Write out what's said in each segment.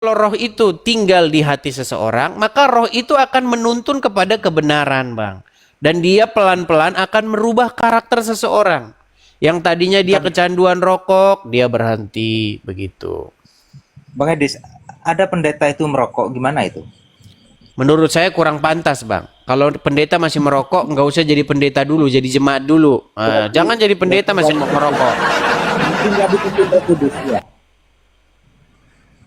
Kalau roh itu tinggal di hati seseorang, maka roh itu akan menuntun kepada kebenaran, Bang. Dan dia pelan-pelan akan merubah karakter seseorang. Yang tadinya dia kecanduan rokok, dia berhenti, begitu. Bang Edis, ada pendeta itu merokok, gimana itu? Menurut saya kurang pantas, Bang. Kalau pendeta masih merokok, nggak usah jadi pendeta dulu, jadi jemaat dulu. Jangan jadi pendeta masih merokok. Mungkin nggak dituntut kudus ya.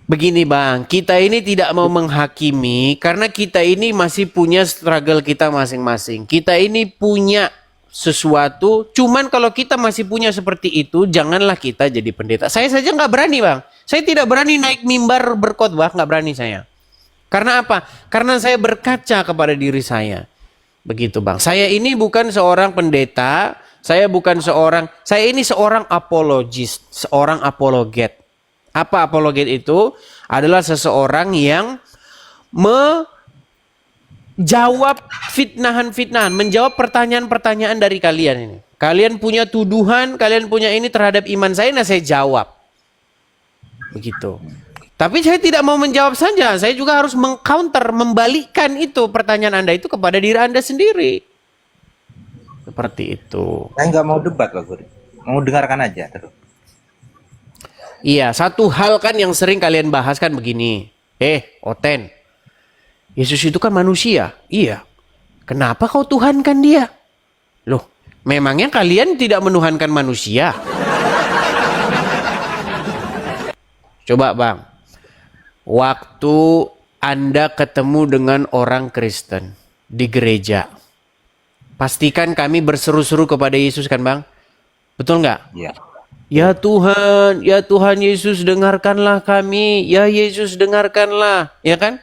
Begini Bang, kita ini tidak mau menghakimi karena kita ini masih punya struggle kita masing-masing. Kita ini punya sesuatu, cuman kalau kita masih punya seperti itu, janganlah kita jadi pendeta. Saya saja nggak berani Bang. Saya tidak berani naik mimbar berkhotbah, nggak berani saya. Karena apa? Karena saya berkaca kepada diri saya. Begitu Bang. Saya ini bukan seorang pendeta, saya ini seorang apologis, seorang apologet. Apa apologet itu? Adalah seseorang yang menjawab fitnahan-fitnahan, menjawab pertanyaan-pertanyaan dari kalian ini. Kalian punya tuduhan, kalian punya ini terhadap iman saya, nah saya jawab. Begitu. Tapi saya tidak mau menjawab saja, saya juga harus mengcounter, membalikkan itu pertanyaan Anda itu kepada diri Anda sendiri. Seperti itu. Saya nggak mau debat, Pak Guru. Mau dengarkan aja terus. Iya, satu hal kan yang sering kalian bahas kan begini. Oten, Yesus itu kan manusia. Iya. Kenapa kau tuhankan dia? Loh, memangnya kalian tidak menuhankan manusia? Coba Bang, waktu Anda ketemu dengan orang Kristen di gereja, pastikan kami berseru-seru kepada Yesus kan Bang? Betul nggak? Iya. Ya Tuhan Yesus dengarkanlah kami, ya Yesus dengarkanlah, ya kan?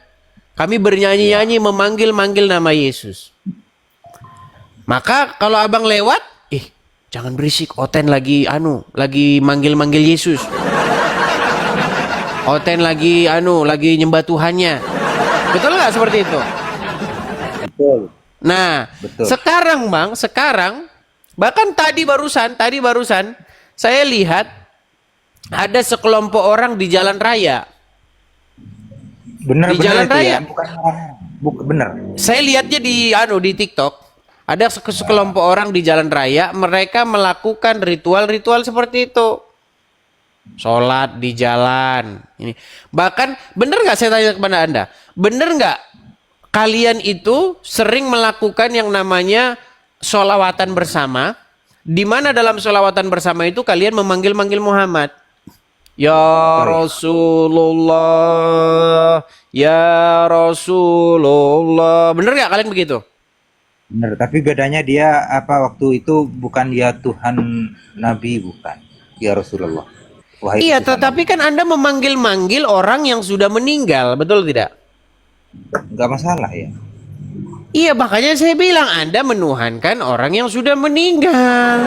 Kami bernyanyi-nyanyi memanggil-manggil nama Yesus. Maka kalau abang lewat, jangan berisik, Oten lagi manggil-manggil Yesus. Oten lagi nyembah Tuhannya. Betul nggak seperti itu? Betul. Nah, Betul. sekarang bahkan tadi barusan saya lihat ada sekelompok orang di jalan raya. Benar, Di jalan itu raya. ya. Benar. Saya lihatnya di TikTok. Ada sekelompok orang di jalan raya, mereka melakukan ritual-ritual seperti itu. Sholat di jalan. Ini. Bahkan benar nggak saya tanya kepada Anda? Benar nggak kalian itu sering melakukan yang namanya sholawatan bersama? Di mana dalam sholawatan bersama itu kalian memanggil-manggil Muhammad. Ya Rasulullah, ya Rasulullah. Bener gak kalian begitu? Benar, tapi bedanya dia waktu itu bukan ya Tuhan Nabi, bukan ya Rasulullah. Wahai Iya, Tuhan tetapi kan Anda memanggil-manggil orang yang sudah meninggal, betul tidak? Nabi. Nggak masalah ya. Iya, makanya saya bilang Anda menuhankan orang yang sudah meninggal.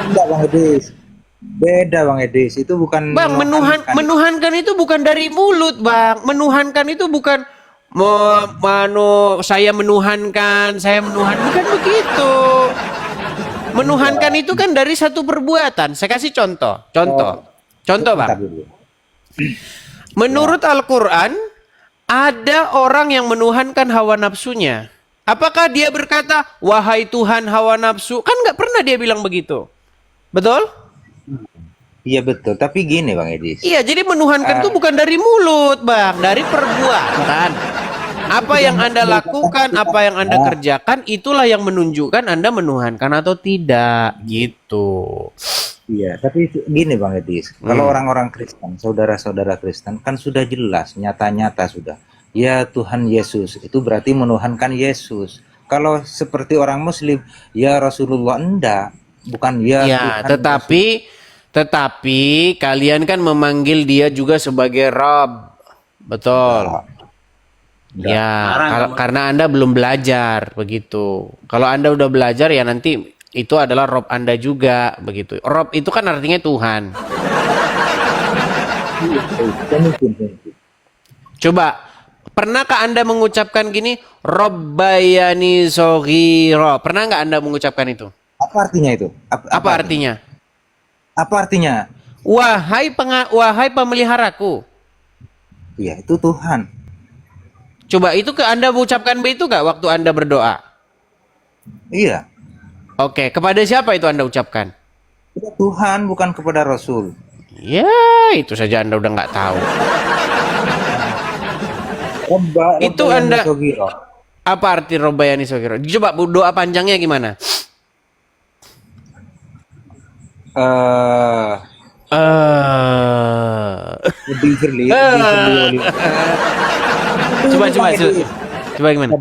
Enggak Bang Edis. Beda Bang Edis, itu bukan Bang, menuhankan itu bukan dari mulut, Bang. Menuhankan itu bukan saya menuhankan, bukan begitu. Menuhankan itu kan dari satu perbuatan. Saya kasih contoh, Bang. Menurut Al-Quran, ada orang yang menuhankan hawa nafsunya. Apakah dia berkata, wahai Tuhan hawa nafsu? Kan nggak pernah dia bilang begitu. Betul? Iya betul, tapi gini Bang Edis. Iya, jadi menuhankan itu bukan dari mulut, Bang. Dari perbuatan. Apa yang Anda lakukan, apa yang Anda kerjakan, itulah yang menunjukkan Anda menuhankan atau tidak. Gitu. Iya, tapi gini Bang Edis, kalau orang-orang Kristen, saudara-saudara Kristen, kan sudah jelas, nyata-nyata sudah. Ya Tuhan Yesus, itu berarti menuhankan Yesus. Kalau seperti orang Muslim, ya Rasulullah, enggak. Bukan ya Tuhan tetapi kalian kan memanggil dia juga sebagai Rabb. Betul. Ya, karena Anda belum belajar, begitu. Kalau Anda udah belajar, ya nanti itu adalah Rob Anda juga, begitu. Rob itu kan artinya Tuhan. Coba, pernahkah Anda mengucapkan gini, Robbayani Soghiro? Pernah nggak Anda mengucapkan itu? Apa artinya itu? Apa artinya? Apa artinya? Wahai pemeliharaku. Iya, itu Tuhan. Coba itu ke Anda mengucapkan begitu nggak waktu Anda berdoa? Iya, Oke, kepada siapa itu Anda ucapkan? itu Tuhan, bukan kepada Rasul. Ya, itu saja Anda udah nggak tahu. Itu Robbayani Anda, Shogiro. apa arti Robbayani Shogiro? Coba doa panjangnya gimana? Eh, Eh, Udigirli wali. coba coba coba, coba gimana?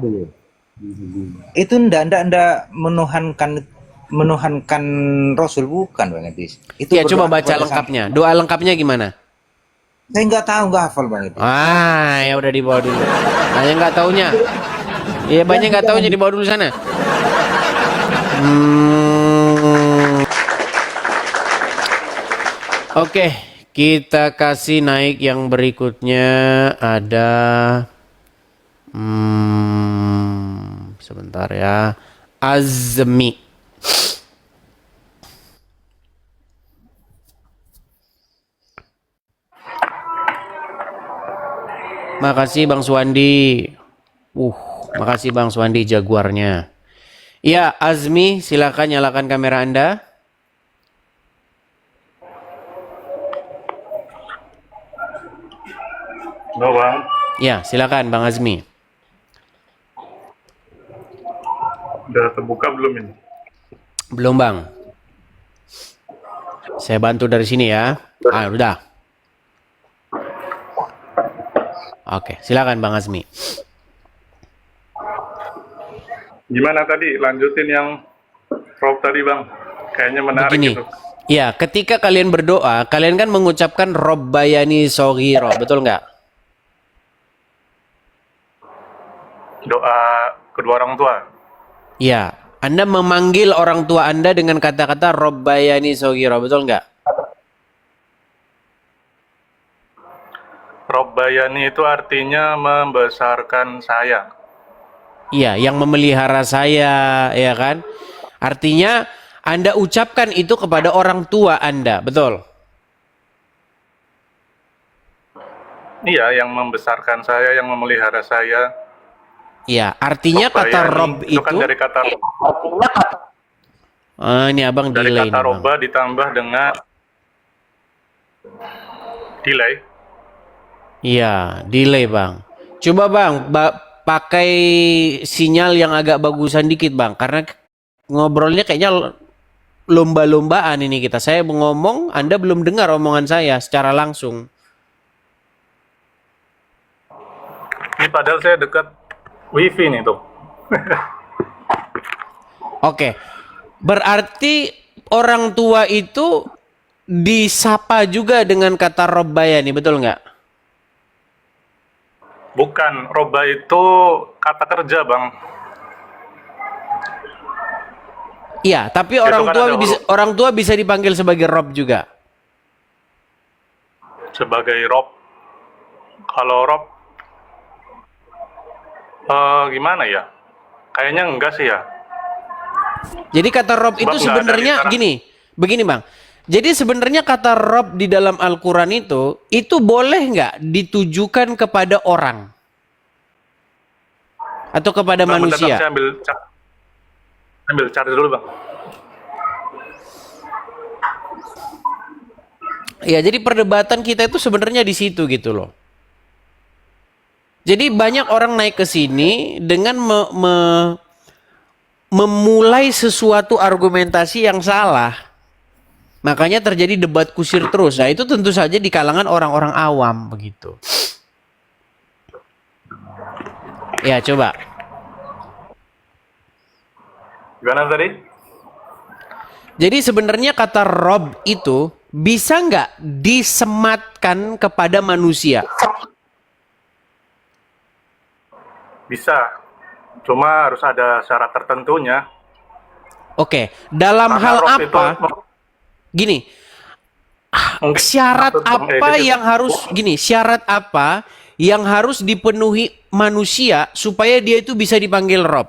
Itu ndak menuhankan Rasul, bukan Bang Edis. Itu Ya coba berdoa baca kepada lengkapnya. Doa lengkapnya gimana? saya nggak tahu, nggak hafal Bang Edis. Ah, ya udah dibawa dulu. Banyak nggak taunya. Iya banyak nggak taunya dibawa dulu sana. Hmm. Oke, kita kasih naik yang berikutnya ada sebentar ya. Azmi. Makasih Bang Suwandi. Makasih Bang Suwandi jaguarnya. Ya, Azmi, silakan nyalakan kamera Anda. Halo Bang, Ya, silakan Bang Azmi. udah terbuka belum ini? Belum Bang. Saya bantu dari sini ya. Ah, udah. Oke, silakan Bang Azmi. Gimana tadi? Lanjutin yang Rob tadi Bang. Kayaknya menarik Begini. gitu. Ya, ketika kalian berdoa, kalian kan mengucapkan Robbayani Shogiro, betul nggak? Doa kedua orang tua. Ya, Anda memanggil orang tua Anda dengan kata-kata Robbayani Shogiro, betul nggak? Robbayani itu artinya membesarkan saya. Iya, yang memelihara saya, ya kan? Artinya Anda ucapkan itu kepada orang tua Anda, betul? Iya, yang membesarkan saya, yang memelihara saya. Iya, artinya kata Robbayani Rob itu kan itu. dari kata Ini abang delay nih, Bang. roba ditambah dengan delay. Iya, delay Bang. Coba Bang, pakai sinyal yang agak bagusan dikit Bang, karena ngobrolnya kayaknya lomba-lombaan ini kita. Saya ngomong, Anda belum dengar omongan saya secara langsung. Ini padahal saya dekat wifi nih tuh. Oke, berarti orang tua itu disapa juga dengan kata Robbayani, betul nggak? Bukan, roba itu kata kerja Bang. Iya, tapi Itu orang kan tua ada bisa huruf. orang tua bisa dipanggil sebagai Rob juga. Sebagai Rob. Kalau Rob, gimana ya? Kayaknya enggak sih ya. Jadi kata Rob Sebab itu nggak ada sebenarnya literal. begini Bang. Jadi sebenarnya kata Rob di dalam Al-Quran itu boleh nggak ditujukan kepada orang? Atau kepada Bang, bentar, manusia? saya ambil cari dulu Bang. Ya, jadi perdebatan kita itu sebenarnya di situ gitu loh. Jadi banyak orang naik ke sini dengan memulai sesuatu argumentasi yang salah. Makanya terjadi debat kusir terus. Nah, itu tentu saja di kalangan orang-orang awam begitu. Ya, coba. Gimana tadi? Jadi sebenarnya kata Rob itu bisa nggak disematkan kepada manusia? Bisa. Cuma harus ada syarat tertentunya. Oke, dalam Karena hal Rob apa? Gini, syarat maksud Bang apa Edi, yang harus syarat apa yang harus dipenuhi manusia supaya dia itu bisa dipanggil Rob?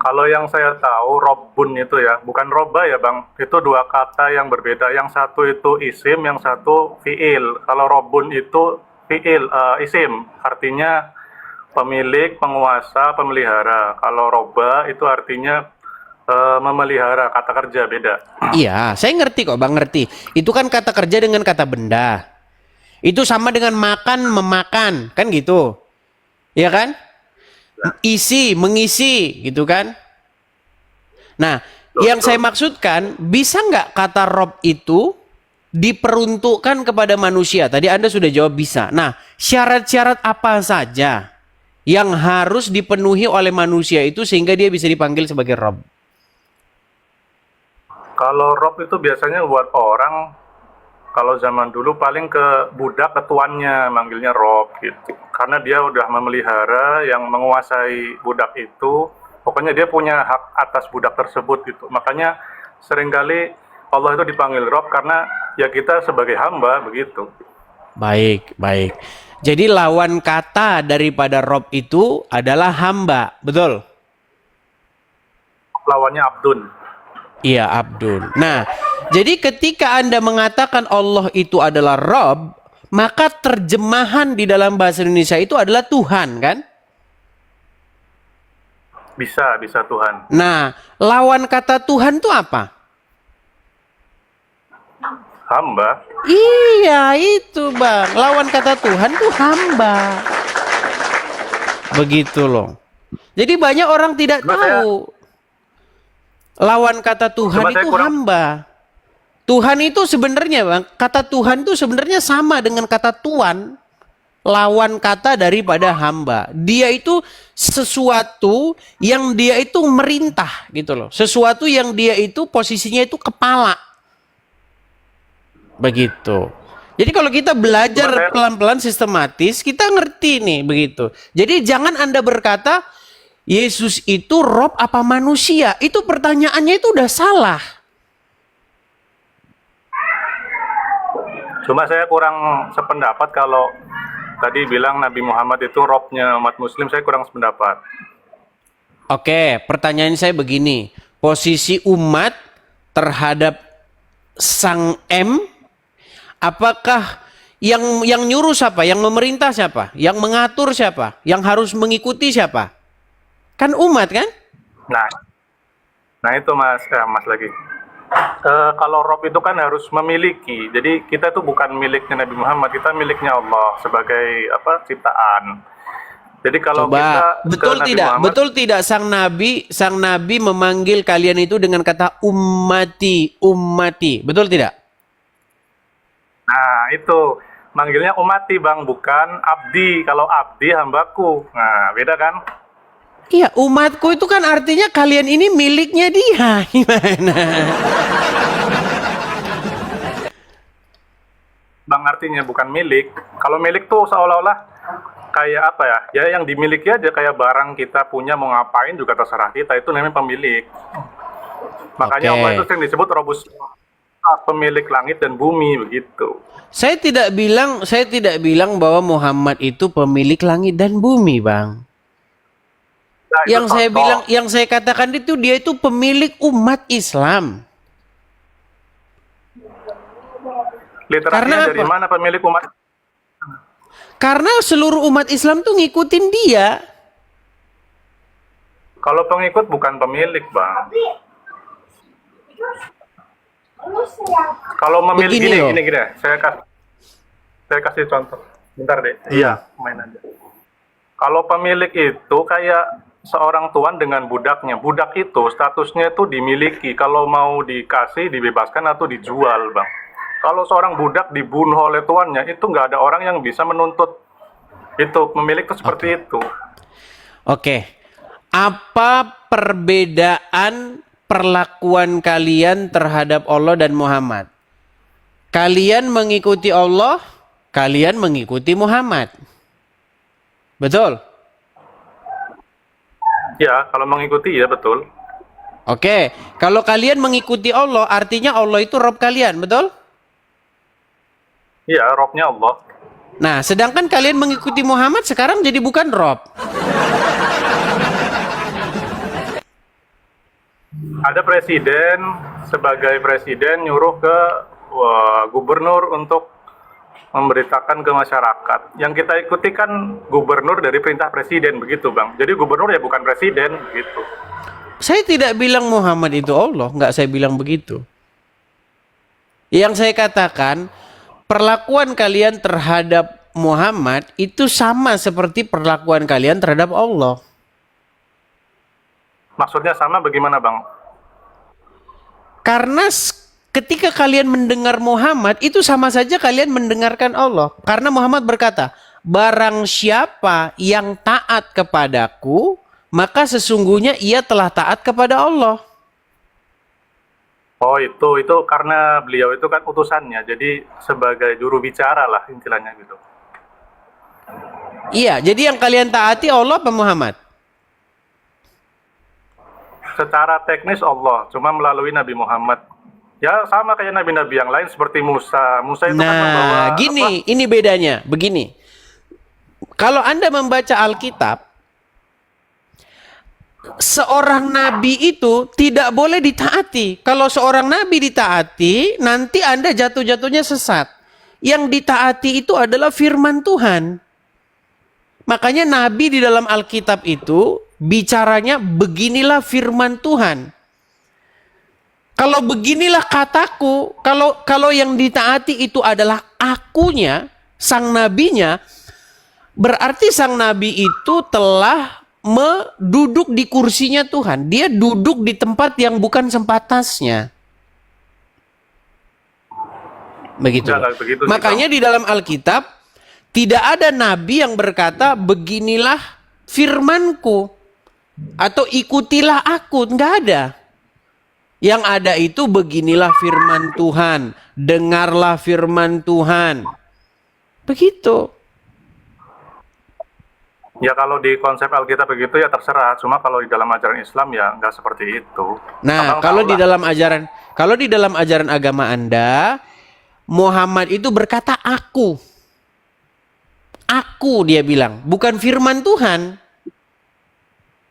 Kalau yang saya tahu, Robbun itu ya, bukan roba ya Bang, itu dua kata yang berbeda. Yang satu itu isim, yang satu fiil. Kalau Robbun itu fiil, isim, artinya pemilik, penguasa, pemelihara. Kalau roba itu artinya memelihara, kata kerja beda. Iya, saya ngerti kok Bang, ngerti. Itu kan kata kerja dengan kata benda. Itu sama dengan makan, memakan, kan gitu. Iya kan? Isi, mengisi, gitu kan? Nah, yang saya maksudkan, bisa nggak kata Rob itu diperuntukkan kepada manusia? Tadi Anda sudah jawab bisa. Nah, syarat-syarat apa saja yang harus dipenuhi oleh manusia itu sehingga dia bisa dipanggil sebagai Rob? Kalau Rob itu biasanya buat orang, kalau zaman dulu paling ke budak, ke tuannya manggilnya Rob gitu. Karena dia udah memelihara, yang menguasai budak itu, pokoknya dia punya hak atas budak tersebut gitu. Makanya seringkali Allah itu dipanggil Rob karena ya kita sebagai hamba begitu. Baik, baik. Jadi lawan kata daripada Rob itu adalah hamba, betul? Lawannya Abdun. Iya, Abdul. Nah, jadi ketika Anda mengatakan Allah itu adalah Rob, maka terjemahan di dalam bahasa Indonesia itu adalah Tuhan, kan? Bisa Tuhan. Nah, lawan kata Tuhan itu apa? Hamba. Iya, itu Bang. Lawan kata Tuhan itu hamba. Begitu loh. Jadi banyak orang tidak tahu. Lawan kata Tuhan itu hamba. Tuhan itu sebenarnya Bang, kata Tuhan itu sebenarnya sama dengan kata Tuan. Lawan kata daripada hamba. Dia itu sesuatu yang dia itu merintah gitu loh. Sesuatu yang dia itu posisinya itu kepala. Begitu. Jadi kalau kita belajar pelan-pelan sistematis, kita ngerti nih begitu. Jadi jangan Anda berkata Yesus itu Rob apa manusia? Itu pertanyaannya itu udah salah. Cuma saya kurang sependapat kalau tadi bilang Nabi Muhammad itu Robnya umat Muslim, saya kurang sependapat. Oke, pertanyaan saya begini. Posisi umat terhadap Sang M, apakah yang nyuruh siapa? Yang memerintah siapa? Yang mengatur siapa? Yang harus mengikuti siapa? Kan umat kan? Nah itu Mas lagi. Kalau Rob itu kan harus memiliki. Jadi kita itu bukan miliknya Nabi Muhammad, kita miliknya Allah sebagai ciptaan. Jadi kalau kita betul tidak sang nabi memanggil kalian itu dengan kata ummati, betul tidak? Nah itu manggilnya umati Bang, bukan abdi. Kalau abdi hambaku. Nah beda kan? Iya, umatku itu kan artinya kalian ini miliknya dia. Gimana? Bang, artinya bukan milik. Kalau milik tuh seolah-olah kayak apa ya? Ya yang dimiliki aja, kayak barang kita punya, mau ngapain juga terserah kita, itu namanya pemilik. Makanya Allah itu sering disebut Robus, pemilik langit dan bumi begitu. Saya tidak bilang bahwa Muhammad itu pemilik langit dan bumi, Bang. Nah, yang saya katakan itu dia itu pemilik umat Islam. Literasinya dari mana pemilik umat? Karena seluruh umat Islam tuh ngikutin dia. Kalau pengikut bukan pemilik, Bang. Kalau memilih gini, saya kasih contoh. Bentar deh. Iya, main aja. Kalau pemilik itu kayak seorang tuan dengan budaknya. Budak itu statusnya itu dimiliki. Kalau mau dikasih, dibebaskan atau dijual, Bang. Kalau seorang budak dibunuh oleh tuannya, itu nggak ada orang yang bisa menuntut itu. Pemilik itu seperti itu. Oke. Apa perbedaan perlakuan kalian terhadap Allah dan Muhammad? Kalian mengikuti Allah, kalian mengikuti Muhammad. Betul? Ya, kalau mengikuti ya betul. Oke, kalau kalian mengikuti Allah, artinya Allah itu Rob kalian, betul? Iya, Robnya Allah. Nah, sedangkan kalian mengikuti Muhammad sekarang jadi bukan Rob. ada presiden, sebagai presiden nyuruh ke gubernur untuk memberitakan ke masyarakat. Yang kita ikuti kan gubernur dari perintah presiden, begitu Bang. Jadi gubernur ya bukan presiden, begitu. Saya tidak bilang Muhammad itu Allah, nggak saya bilang begitu. Yang saya katakan, perlakuan kalian terhadap Muhammad itu sama seperti perlakuan kalian terhadap Allah. Maksudnya sama bagaimana Bang? Karena ketika kalian mendengar Muhammad, itu sama saja kalian mendengarkan Allah. Karena Muhammad berkata, barang siapa yang taat kepadaku, maka sesungguhnya ia telah taat kepada Allah. Oh itu karena beliau itu kan utusannya, jadi sebagai juru bicara lah istilahnya gitu. Iya, jadi yang kalian taati Allah apa Muhammad? Secara teknis Allah, cuma melalui Nabi Muhammad. Ya sama kayak nabi-nabi yang lain seperti Musa. Musa itu kan membawa Nah, gini, ini bedanya. Begini, kalau Anda membaca Alkitab, seorang nabi itu tidak boleh ditaati. Kalau seorang nabi ditaati, nanti Anda jatuh-jatuhnya sesat. Yang ditaati itu adalah firman Tuhan. Makanya nabi di dalam Alkitab itu bicaranya beginilah firman Tuhan. Kalau beginilah kataku, kalau yang ditaati itu adalah akunya, sang nabinya, berarti sang nabi itu telah duduk di kursinya Tuhan. Dia duduk di tempat yang bukan sempatasnya. Begitu. Enggak begitu sih, Makanya di dalam Alkitab tidak ada nabi yang berkata beginilah firmanku atau ikutilah aku. Enggak ada. Yang ada itu beginilah firman Tuhan, dengarlah firman Tuhan. Begitu. Ya kalau di konsep Alkitab begitu ya terserah. Cuma kalau di dalam ajaran Islam ya nggak seperti itu. Nah, Abang kalau tahu di lah. dalam ajaran agama Anda, Muhammad itu berkata aku. Aku dia bilang, bukan firman Tuhan.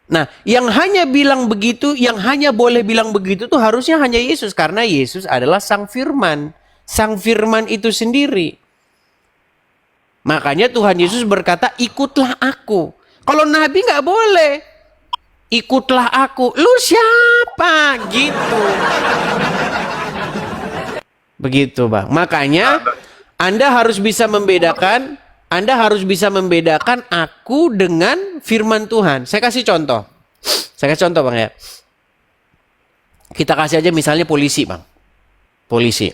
Nah, yang hanya bilang begitu, yang hanya boleh bilang begitu tuh harusnya hanya Yesus, karena Yesus adalah sang firman. Sang firman itu sendiri. Makanya Tuhan Yesus berkata, ikutlah aku. Kalau Nabi nggak boleh. Ikutlah aku. Lu siapa? Gitu. Begitu Bang. Makanya Anda harus bisa membedakan. Anda harus bisa membedakan aku dengan firman Tuhan. Saya kasih contoh. Saya kasih contoh Bang ya. Kita kasih aja misalnya polisi Bang. Polisi.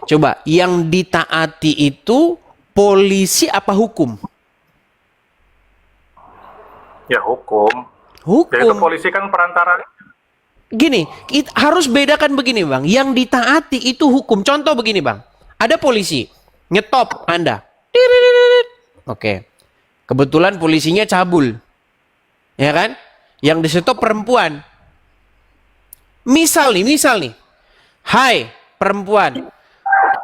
Coba yang ditaati itu polisi apa hukum? Ya hukum. Hukum. Ya itu polisi kan perantara. Gini, harus bedakan begini Bang. Yang ditaati itu hukum. Contoh begini Bang. Ada polisi nyetop Anda. Oke. Kebetulan polisinya cabul. Ya kan? Yang disetop perempuan. Misal nih. Hai, perempuan.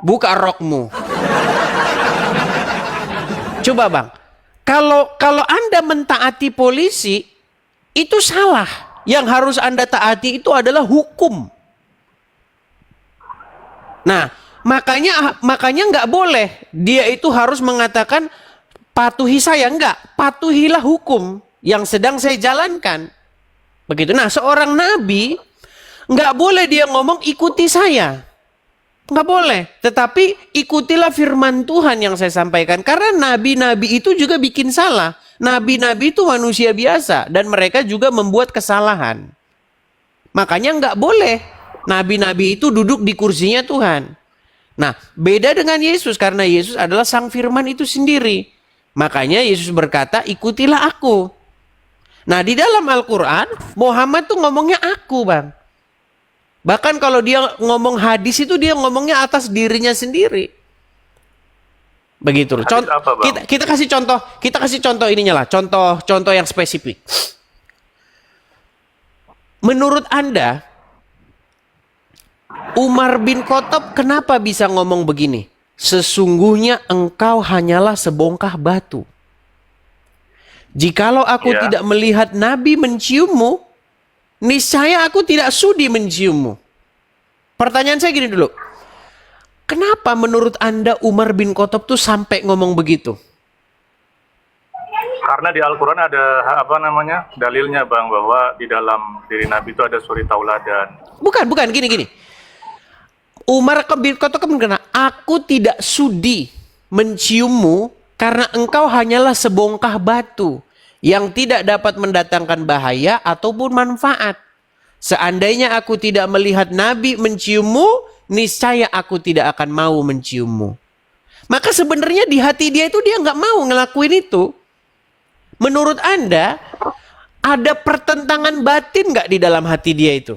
Buka rokmu. Coba Bang. Kalau Anda mentaati polisi, itu salah. Yang harus Anda taati itu adalah hukum. Nah, makanya nggak boleh. Dia itu harus mengatakan patuhi saya. Enggak, patuhilah hukum yang sedang saya jalankan. Begitu. Nah, seorang nabi nggak boleh dia ngomong ikuti saya. Nggak boleh. Tetapi ikutilah firman Tuhan yang saya sampaikan. Karena nabi-nabi itu juga bikin salah. Nabi-nabi itu manusia biasa. Dan mereka juga membuat kesalahan. Makanya nggak boleh nabi-nabi itu duduk di kursinya Tuhan. Nah, beda dengan Yesus. Karena Yesus adalah sang firman itu sendiri. Makanya Yesus berkata, ikutilah aku. Nah, di dalam Al-Quran, Muhammad tuh ngomongnya aku Bang. Bahkan kalau dia ngomong hadis itu dia ngomongnya atas dirinya sendiri. Begitu loh. Hadis apa, Bang? Kita kasih contoh ininya lah, contoh yang spesifik. Menurut Anda, Umar bin Khattab kenapa bisa ngomong begini? Sesungguhnya engkau hanyalah sebongkah batu. Jikalau aku Ya. tidak melihat Nabi menciummu, niscaya aku tidak sudi menciummu. Pertanyaan saya gini dulu. Kenapa menurut Anda Umar bin Khattab tuh sampai ngomong begitu? Karena di Al-Quran ada dalilnya Bang, bahwa di dalam diri Nabi itu ada suri tauladan. Bukan, gini. Umar bin Khattab berkata, aku tidak sudi menciummu karena engkau hanyalah sebongkah batu yang tidak dapat mendatangkan bahaya ataupun manfaat. Seandainya aku tidak melihat Nabi menciummu, niscaya aku tidak akan mau menciummu. Maka sebenarnya di hati dia itu dia nggak mau ngelakuin itu. Menurut Anda, ada pertentangan batin nggak di dalam hati dia itu?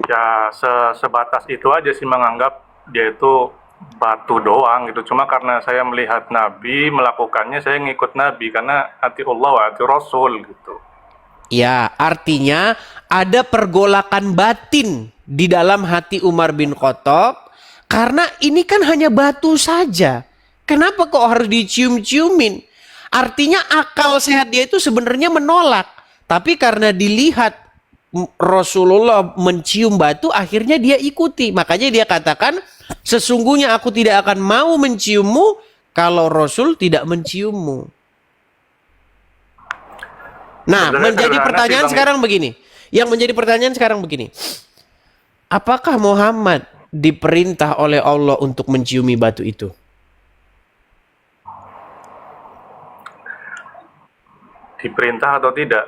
Ya sebatas itu aja sih, menganggap dia itu batu doang gitu. Cuma karena saya melihat Nabi melakukannya, saya ngikut Nabi karena hati Allah wa hati Rasul gitu. Ya, artinya ada pergolakan batin di dalam hati Umar bin Khattab karena ini kan hanya batu saja. Kenapa kok harus dicium-ciumin? Artinya akal sehat dia itu sebenarnya menolak. Tapi karena dilihat Rasulullah mencium batu, akhirnya dia ikuti. Makanya dia katakan, sesungguhnya aku tidak akan mau menciummu kalau Rasul tidak menciummu. Nah, menjadi pertanyaan sekarang begini. Yang menjadi pertanyaan sekarang begini. Apakah Muhammad diperintah oleh Allah untuk menciumi batu itu? Diperintah atau tidak?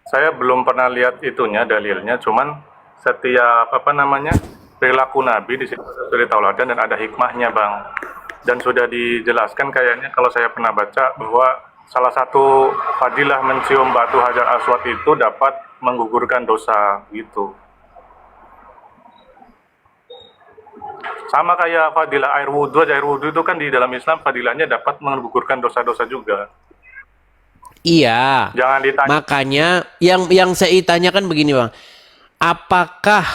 Saya belum pernah lihat itunya, dalilnya. Cuman setiap perilaku Nabi di situ ada tauladan dan ada hikmahnya Bang. Dan sudah dijelaskan kayaknya kalau saya pernah baca bahwa salah satu fadilah mencium batu Hajar Aswad itu dapat menggugurkan dosa gitu. Sama kayak fadilah air wudhu itu kan di dalam Islam fadilahnya dapat menggugurkan dosa-dosa juga. Iya. Jangan ditanya. Makanya yang saya tanyakan begini Bang. Apakah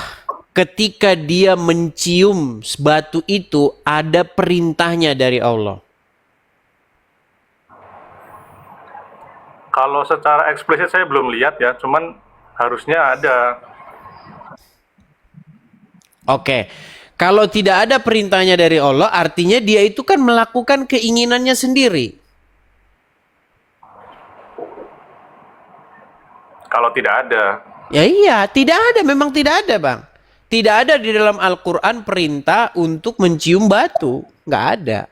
ketika dia mencium batu itu ada perintahnya dari Allah? Kalau secara eksplisit saya belum lihat ya, cuman harusnya ada. Oke. Kalau tidak ada perintahnya dari Allah, artinya dia itu kan melakukan keinginannya sendiri. Kalau tidak ada. Ya iya, tidak ada. Memang tidak ada Bang. Tidak ada di dalam Al-Quran perintah untuk mencium batu. Nggak ada.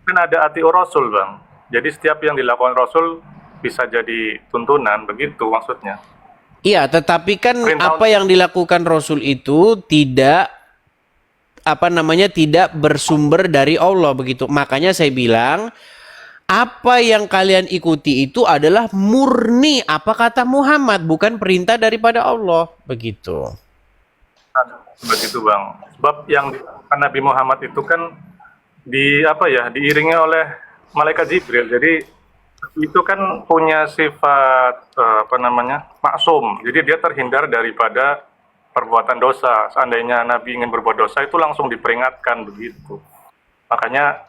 Kan ada atiur Rasul Bang. Jadi setiap yang dilakukan Rasul bisa jadi tuntunan, begitu maksudnya. Iya, tetapi kan Perintah apa yang dilakukan Rasul itu tidak tidak bersumber dari Allah begitu. Makanya saya bilang apa yang kalian ikuti itu adalah murni apa kata Muhammad, bukan perintah daripada Allah begitu. Begitu Bang. Sebab yang dilakukan Nabi Muhammad itu kan diiringi oleh malaikat Jibril. Jadi itu kan punya sifat maksum. Jadi dia terhindar daripada perbuatan dosa. Seandainya Nabi ingin berbuat dosa itu langsung diperingatkan begitu. Makanya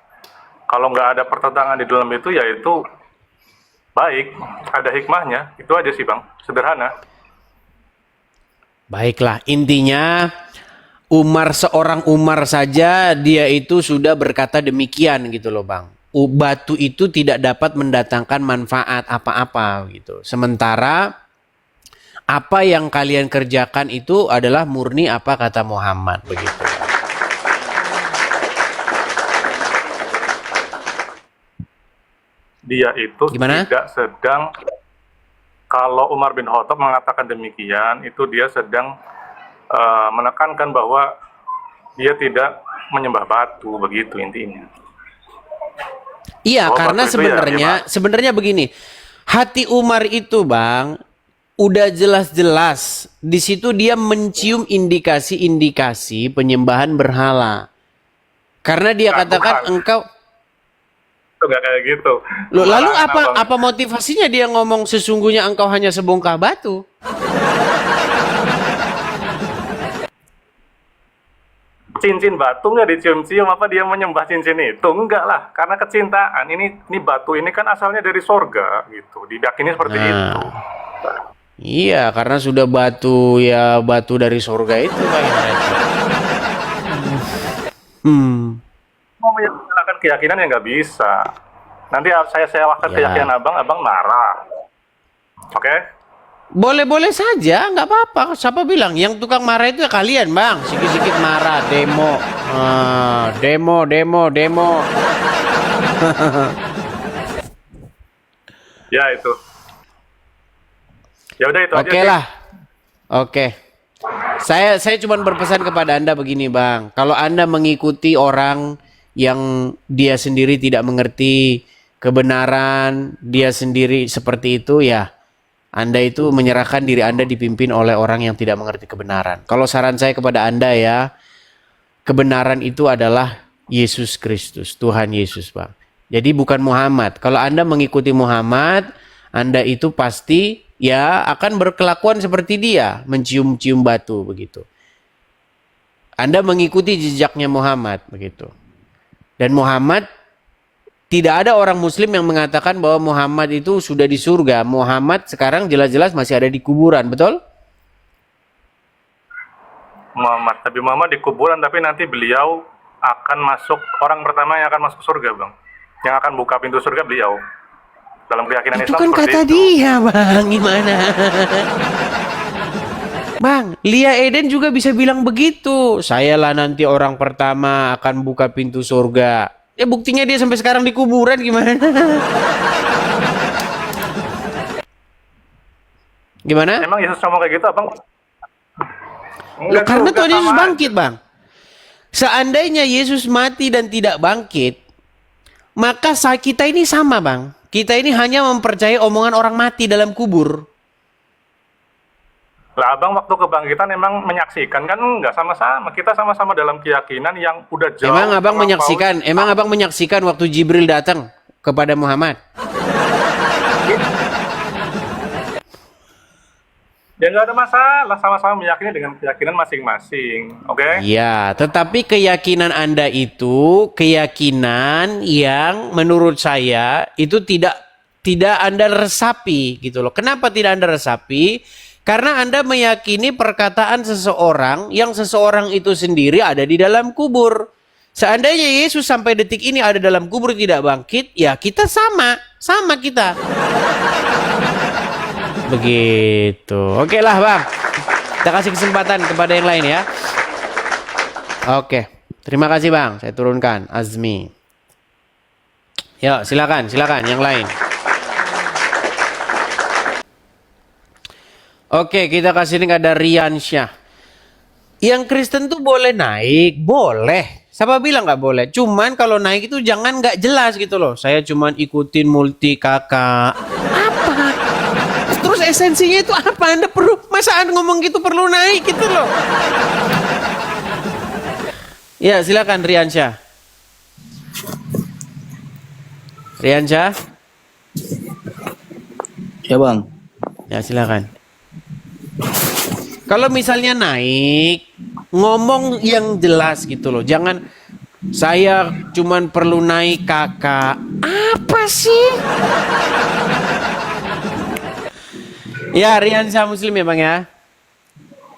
kalau nggak ada pertentangan di dalam itu, ya itu baik, ada hikmahnya. Itu aja sih Bang, sederhana. Baiklah, intinya seorang Umar saja dia itu sudah berkata demikian gitu loh Bang. Batu itu tidak dapat mendatangkan manfaat apa-apa gitu. Sementara apa yang kalian kerjakan itu adalah murni apa kata Muhammad begitu. Dia itu Gimana? tidak sedang, kalau Umar bin Khattab mengatakan demikian, itu dia sedang menekankan bahwa dia tidak menyembah batu, begitu intinya. Iya, Oh, karena batu itu sebenarnya begini. Hati Umar itu, Bang, udah jelas-jelas di situ dia mencium indikasi-indikasi penyembahan berhala. Karena dia katakan engkau Itu nggak kayak gitu. Loh, lalu Bang. apa motivasinya dia ngomong sesungguhnya engkau hanya sebongkah batu? cincin batu nggak dicium-cium, apa dia menyembah cincin itu? Enggak lah, karena kecintaan. Ini batu ini kan asalnya dari sorga gitu, diyakini seperti itu. Iya, karena sudah batu dari surga itu kayak mereka. Mau menyalahkan keyakinan ya nggak bisa. Nanti saya sewakan Ya. keyakinan abang marah. Oke? Boleh-boleh saja, nggak apa-apa. Siapa bilang? Yang tukang marah itu ya kalian, Bang. Sikit-sikit marah, demo. Demo. Ya itu. Ya udah itu aja. Oke sih. lah. Oke. Saya cuma berpesan kepada Anda begini, Bang. Kalau Anda mengikuti orang yang dia sendiri tidak mengerti kebenaran, dia sendiri seperti itu, ya Anda itu menyerahkan diri Anda dipimpin oleh orang yang tidak mengerti kebenaran. Kalau saran saya kepada Anda ya, kebenaran itu adalah Yesus Kristus, Tuhan Yesus, Bang. Jadi bukan Muhammad. Kalau Anda mengikuti Muhammad, Anda itu pasti ya akan berkelakuan seperti dia, mencium-cium batu begitu. Anda mengikuti jejaknya Muhammad begitu. Dan Muhammad, tidak ada orang muslim yang mengatakan bahwa Muhammad itu sudah di surga. Muhammad sekarang jelas-jelas masih ada di kuburan, betul? Tapi Muhammad di kuburan, tapi nanti beliau akan masuk, orang pertama yang akan masuk surga, Bang. Yang akan buka pintu surga beliau. Dalam keyakinan Itu Islam kan seperti kata itu. dia, Bang. Gimana? Bang, Lia Eden juga bisa bilang begitu. Sayalah nanti orang pertama akan buka pintu surga. Ya buktinya dia sampai sekarang di kuburan, gimana? Gimana? Emang Yesus ngomong kayak gitu, Abang? Loh, karena juga, Tuhan Yesus sama bangkit, Bang. Seandainya Yesus mati dan tidak bangkit, maka kita ini sama, Bang. Kita ini hanya mempercayai omongan orang mati dalam kubur. Lah Abang waktu kebangkitan emang menyaksikan kan nggak sama-sama. Kita sama-sama dalam keyakinan yang udah jauh. Emang Abang melampaui. menyaksikan waktu Jibril datang kepada Muhammad? Ya nggak ada masalah, sama-sama meyakini dengan keyakinan masing-masing. Oke? Iya, tetapi keyakinan Anda itu keyakinan yang menurut saya itu tidak Anda resapi gitu loh. Kenapa tidak Anda resapi? Karena Anda meyakini perkataan seseorang yang seseorang itu sendiri ada di dalam kubur. Seandainya Yesus sampai detik ini ada dalam kubur tidak bangkit, ya kita sama kita. Begitu. Oke lah, Bang. Kita kasih kesempatan kepada yang lain ya. Oke. Terima kasih, Bang. Saya turunkan Azmi. Yuk, silakan yang lain. Oke, kita kasih link ada Riansyah. Yang Kristen tuh boleh naik, boleh. Siapa bilang nggak boleh? Cuman kalau naik itu jangan nggak jelas gitu loh. Saya cuman ikutin multi kakak. Apa? Terus esensinya itu apa? Anda perlu, masa Anda ngomong gitu perlu naik gitu loh. Ya, silakan Riansyah. Riansyah? Ya Bang. Ya, silakan. Kalau misalnya naik, ngomong yang jelas gitu loh. Jangan saya cuman perlu naik kakak. Apa sih? Ya, Riansyah Muslim ya, Bang ya?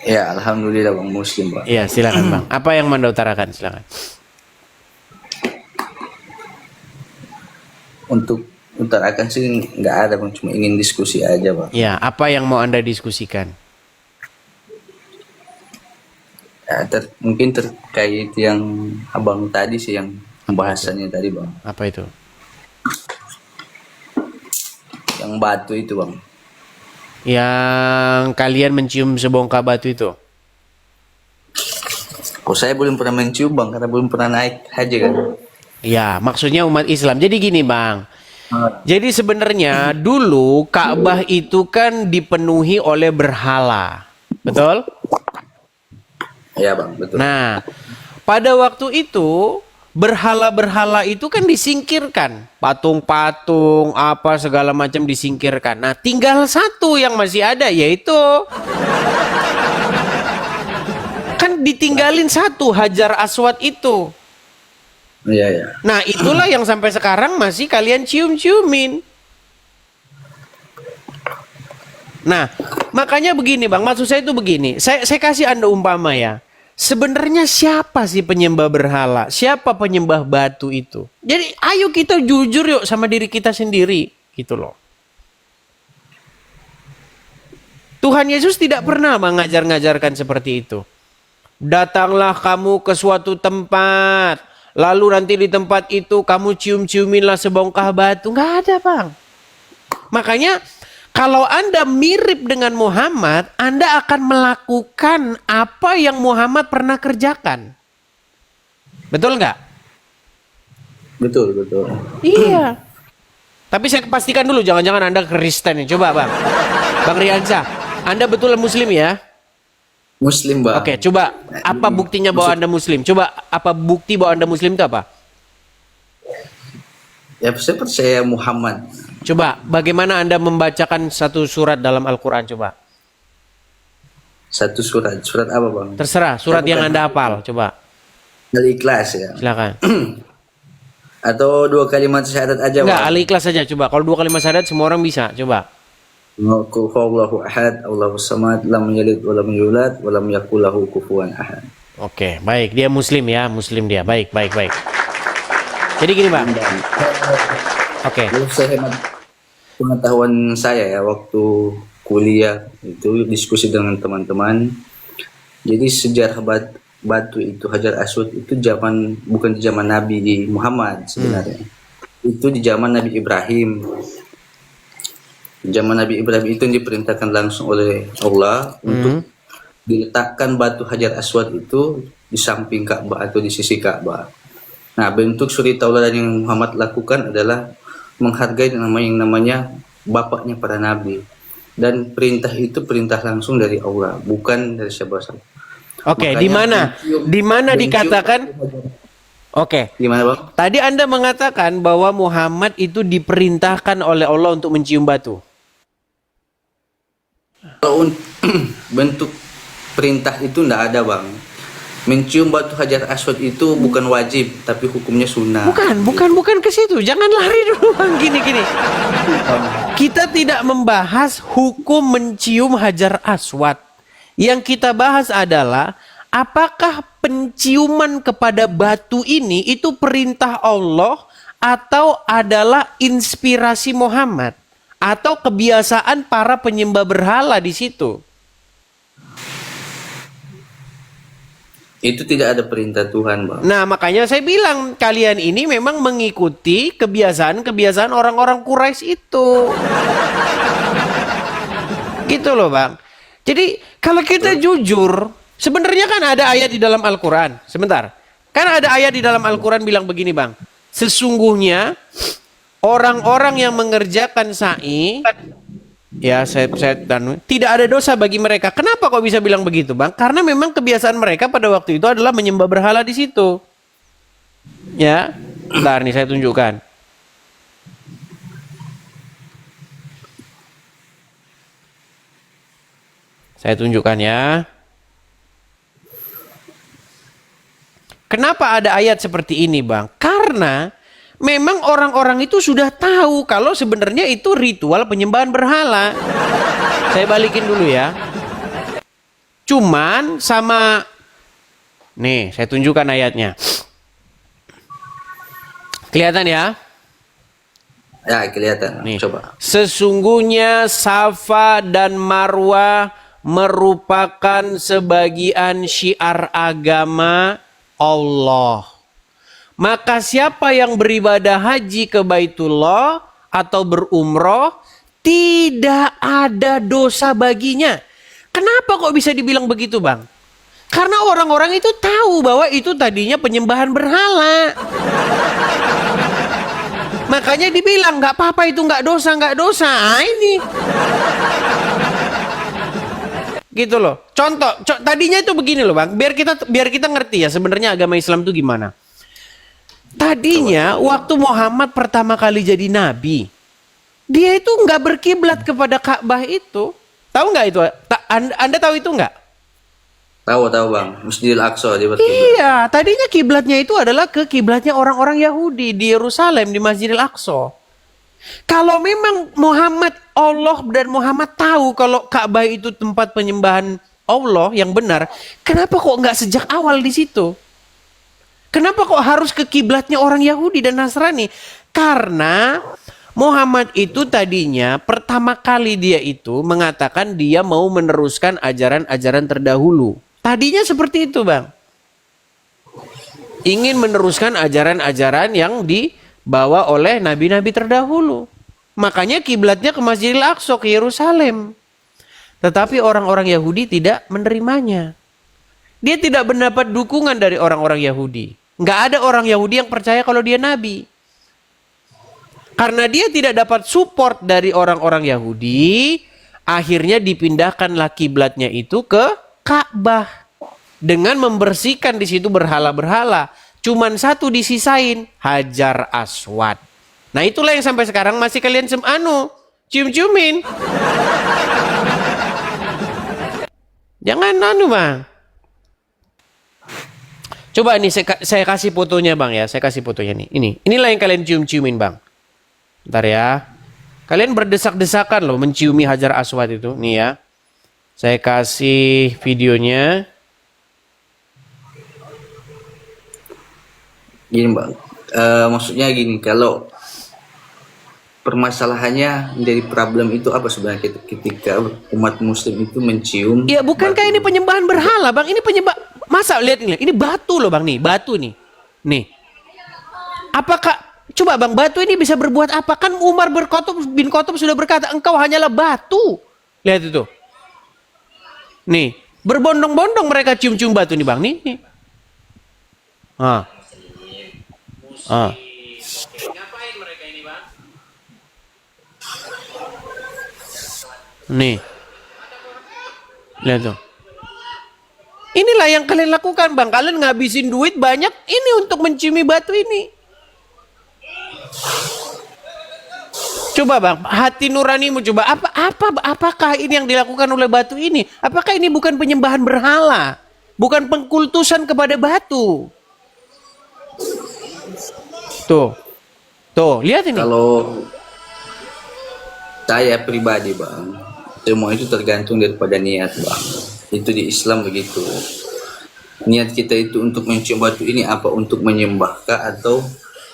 Ya Alhamdulillah Bang, Muslim Bang. Iya, silakan Bang. Apa yang Anda utarakan? Silakan. Untuk utarakan sih nggak ada Bang, cuma ingin diskusi aja Bang. Ya, apa yang mau Anda diskusikan? Ya, mungkin terkait yang Abang tadi sih, yang pembahasannya tadi Bang. Apa itu? Yang batu itu Bang. Yang kalian mencium sebongkah batu itu? Kok saya belum pernah mencium Bang, karena belum pernah naik haji kan. Ya, maksudnya umat Islam. Jadi gini, Bang. Jadi sebenarnya dulu Ka'bah itu kan dipenuhi oleh berhala. Betul? Ya Bang, betul. Nah, pada waktu itu berhala-berhala itu kan disingkirkan. Patung-patung apa segala macam disingkirkan. Nah, tinggal satu yang masih ada, yaitu kan ditinggalin satu, Hajar Aswad itu. Iya, iya. Nah, itulah yang sampai sekarang masih kalian cium-ciumin. Nah, makanya begini Bang, maksud saya itu begini. Saya kasih Anda umpama ya. Sebenarnya siapa sih penyembah berhala? Siapa penyembah batu itu? Jadi ayo kita jujur yuk sama diri kita sendiri, gitu loh. Tuhan Yesus tidak pernah mengajar-ngajarkan seperti itu. Datanglah kamu ke suatu tempat, lalu nanti di tempat itu kamu cium-ciuminlah sebongkah batu. Nggak ada Bang. Makanya kalau Anda mirip dengan Muhammad, Anda akan melakukan apa yang Muhammad pernah kerjakan. Betul nggak? Betul, betul. Iya. Tapi saya pastikan dulu, jangan-jangan Anda Kristen ya. Coba Bang. Bang Riansyah, Anda betul Muslim ya? Muslim, Bang. Oke, coba apa buktinya bahwa Anda Muslim? Coba apa bukti bahwa Anda Muslim itu apa? Ya, saya percaya Muhammad. Coba, bagaimana Anda membacakan satu surat dalam Al-Quran? Coba. Satu surat. Surat apa, Bang? Terserah, surat yang Anda hafal. Coba. Al-Ikhlas ya. Silakan. Atau 2 kalimat syahadat aja, Enggak, Bang? Al-Ikhlas saja. Coba. Kalau 2 kalimat syahadat semua orang bisa. Coba. Qul huwallahu ahad, Allahus samad, lam yalid wa lam yulad wa lam yakul lahu kufuwan ahad. Oke, baik. Dia Muslim ya. Muslim dia. Baik, baik, baik. Jadi gini, Bang. Oke. Lalu pengetahuan saya ya waktu kuliah itu diskusi dengan teman-teman. Jadi sejarah batu itu Hajar Aswad itu bukan di zaman Nabi Muhammad sebenarnya. Itu di zaman Nabi Ibrahim. Zaman Nabi Ibrahim itu diperintahkan langsung oleh Allah untuk diletakkan batu Hajar Aswad itu di samping Ka'bah atau di sisi Ka'bah. Nah, bentuk suri tauladan yang Muhammad lakukan adalah menghargai yang namanya bapaknya para nabi, dan perintah itu perintah langsung dari Allah, bukan dari siapa-siapa. Oke, di mana dikatakan? Oke. Gimana, Bang? Tadi Anda mengatakan bahwa Muhammad itu diperintahkan oleh Allah untuk mencium batu. Kalau bentuk perintah itu enggak ada, Bang. Mencium batu Hajar Aswad itu bukan wajib, tapi hukumnya sunnah. Bukan ke situ. Jangan lari dulu Bang. Gini. Kita tidak membahas hukum mencium Hajar Aswad. Yang kita bahas adalah apakah penciuman kepada batu ini itu perintah Allah atau adalah inspirasi Muhammad atau kebiasaan para penyembah berhala di situ. Itu tidak ada perintah Tuhan, Bang. Nah, makanya saya bilang kalian ini memang mengikuti kebiasaan-kebiasaan orang-orang Quraisy itu. Gitu loh, Bang. Jadi, kalau kita jujur, sebenarnya kan ada ayat di dalam Al-Quran. Sebentar. Kan ada ayat di dalam Al-Quran bilang begini, Bang. Sesungguhnya orang-orang yang mengerjakan sa'i, ya, tidak ada dosa bagi mereka. Kenapa kok bisa bilang begitu, Bang? Karena memang kebiasaan mereka pada waktu itu adalah menyembah berhala di situ. Ya, bentar nih saya tunjukkan. Saya tunjukkan ya. Kenapa ada ayat seperti ini, Bang? Karena memang orang-orang itu sudah tahu kalau sebenarnya itu ritual penyembahan berhala. Saya balikin dulu ya. Cuman sama, nih saya tunjukkan ayatnya. Kelihatan ya? Ya, kelihatan. Nih. Coba. Sesungguhnya Safa dan Marwah merupakan sebagian syiar agama Allah. Maka siapa yang beribadah haji ke Baitullah atau berumroh, tidak ada dosa baginya. Kenapa kok bisa dibilang begitu, Bang? Karena orang-orang itu tahu bahwa itu tadinya penyembahan berhala. Makanya dibilang nggak apa-apa, itu nggak dosa. Ah, ini. Gitu loh. Contoh, tadinya itu begini loh, Bang. Biar kita ngerti ya sebenarnya agama Islam itu gimana. Tadinya waktu Muhammad pertama kali jadi nabi, dia itu nggak berkiblat kepada Ka'bah itu. Tahu nggak itu? Anda tahu itu nggak? Tahu Bang, Masjidil Aqsa dia berkiblat. Iya, tadinya kiblatnya itu adalah ke kiblatnya orang-orang Yahudi di Yerusalem di Masjidil Aqsa. Kalau memang Muhammad, Allah dan Muhammad tahu kalau Ka'bah itu tempat penyembahan Allah yang benar, kenapa kok nggak sejak awal di situ? Kenapa kok harus ke kiblatnya orang Yahudi dan Nasrani? Karena Muhammad itu tadinya pertama kali dia itu mengatakan dia mau meneruskan ajaran-ajaran terdahulu. Tadinya seperti itu, Bang. Ingin meneruskan ajaran-ajaran yang dibawa oleh nabi-nabi terdahulu. Makanya kiblatnya ke Masjidil Aqsa, ke Yerusalem. Tetapi orang-orang Yahudi tidak menerimanya. Dia tidak mendapat dukungan dari orang-orang Yahudi. Nggak ada orang Yahudi yang percaya kalau dia nabi. Karena dia tidak dapat support dari orang-orang Yahudi, akhirnya dipindahkanlah kiblatnya itu ke Ka'bah dengan membersihkan di situ berhala-berhala. Cuman satu disisain, Hajar Aswad. Nah itulah yang sampai sekarang masih kalian cium-ciumin. Jangan Bang. Coba nih saya kasih fotonya Bang ya. Saya kasih fotonya nih. Inilah yang kalian cium-ciumin Bang. Bentar ya. Kalian berdesak-desakan loh menciumi Hajar Aswad itu. Nih ya. Saya kasih videonya. Gini Bang, maksudnya gini, kalau permasalahannya menjadi problem itu apa sebenarnya ketika umat muslim itu mencium. Ya bukankah ini penyembahan berhala Bang? Ini masa lihat ini batu loh Bang nih, batu nih. Nih. Apakah coba Bang, batu ini bisa berbuat apa? Kan Umar bin Khattab sudah berkata, engkau hanyalah batu. Lihat itu. Nih, berbondong-bondong mereka cium-cium batu nih Bang. Nih. Ngapain mereka ini Bang? Nih. Lihat tuh. Inilah yang kalian lakukan Bang. Kalian ngabisin duit banyak ini untuk menciumi batu ini. Coba Bang, hati nuranimu coba apakah ini yang dilakukan oleh batu ini? Apakah ini bukan penyembahan berhala? Bukan pengkultusan kepada batu? Tuh, lihat ini. Kalau saya pribadi Bang, semua itu tergantung daripada niat Bang. Itu di Islam begitu. Niat kita itu untuk mencium batu ini apa? Untuk menyembahkah atau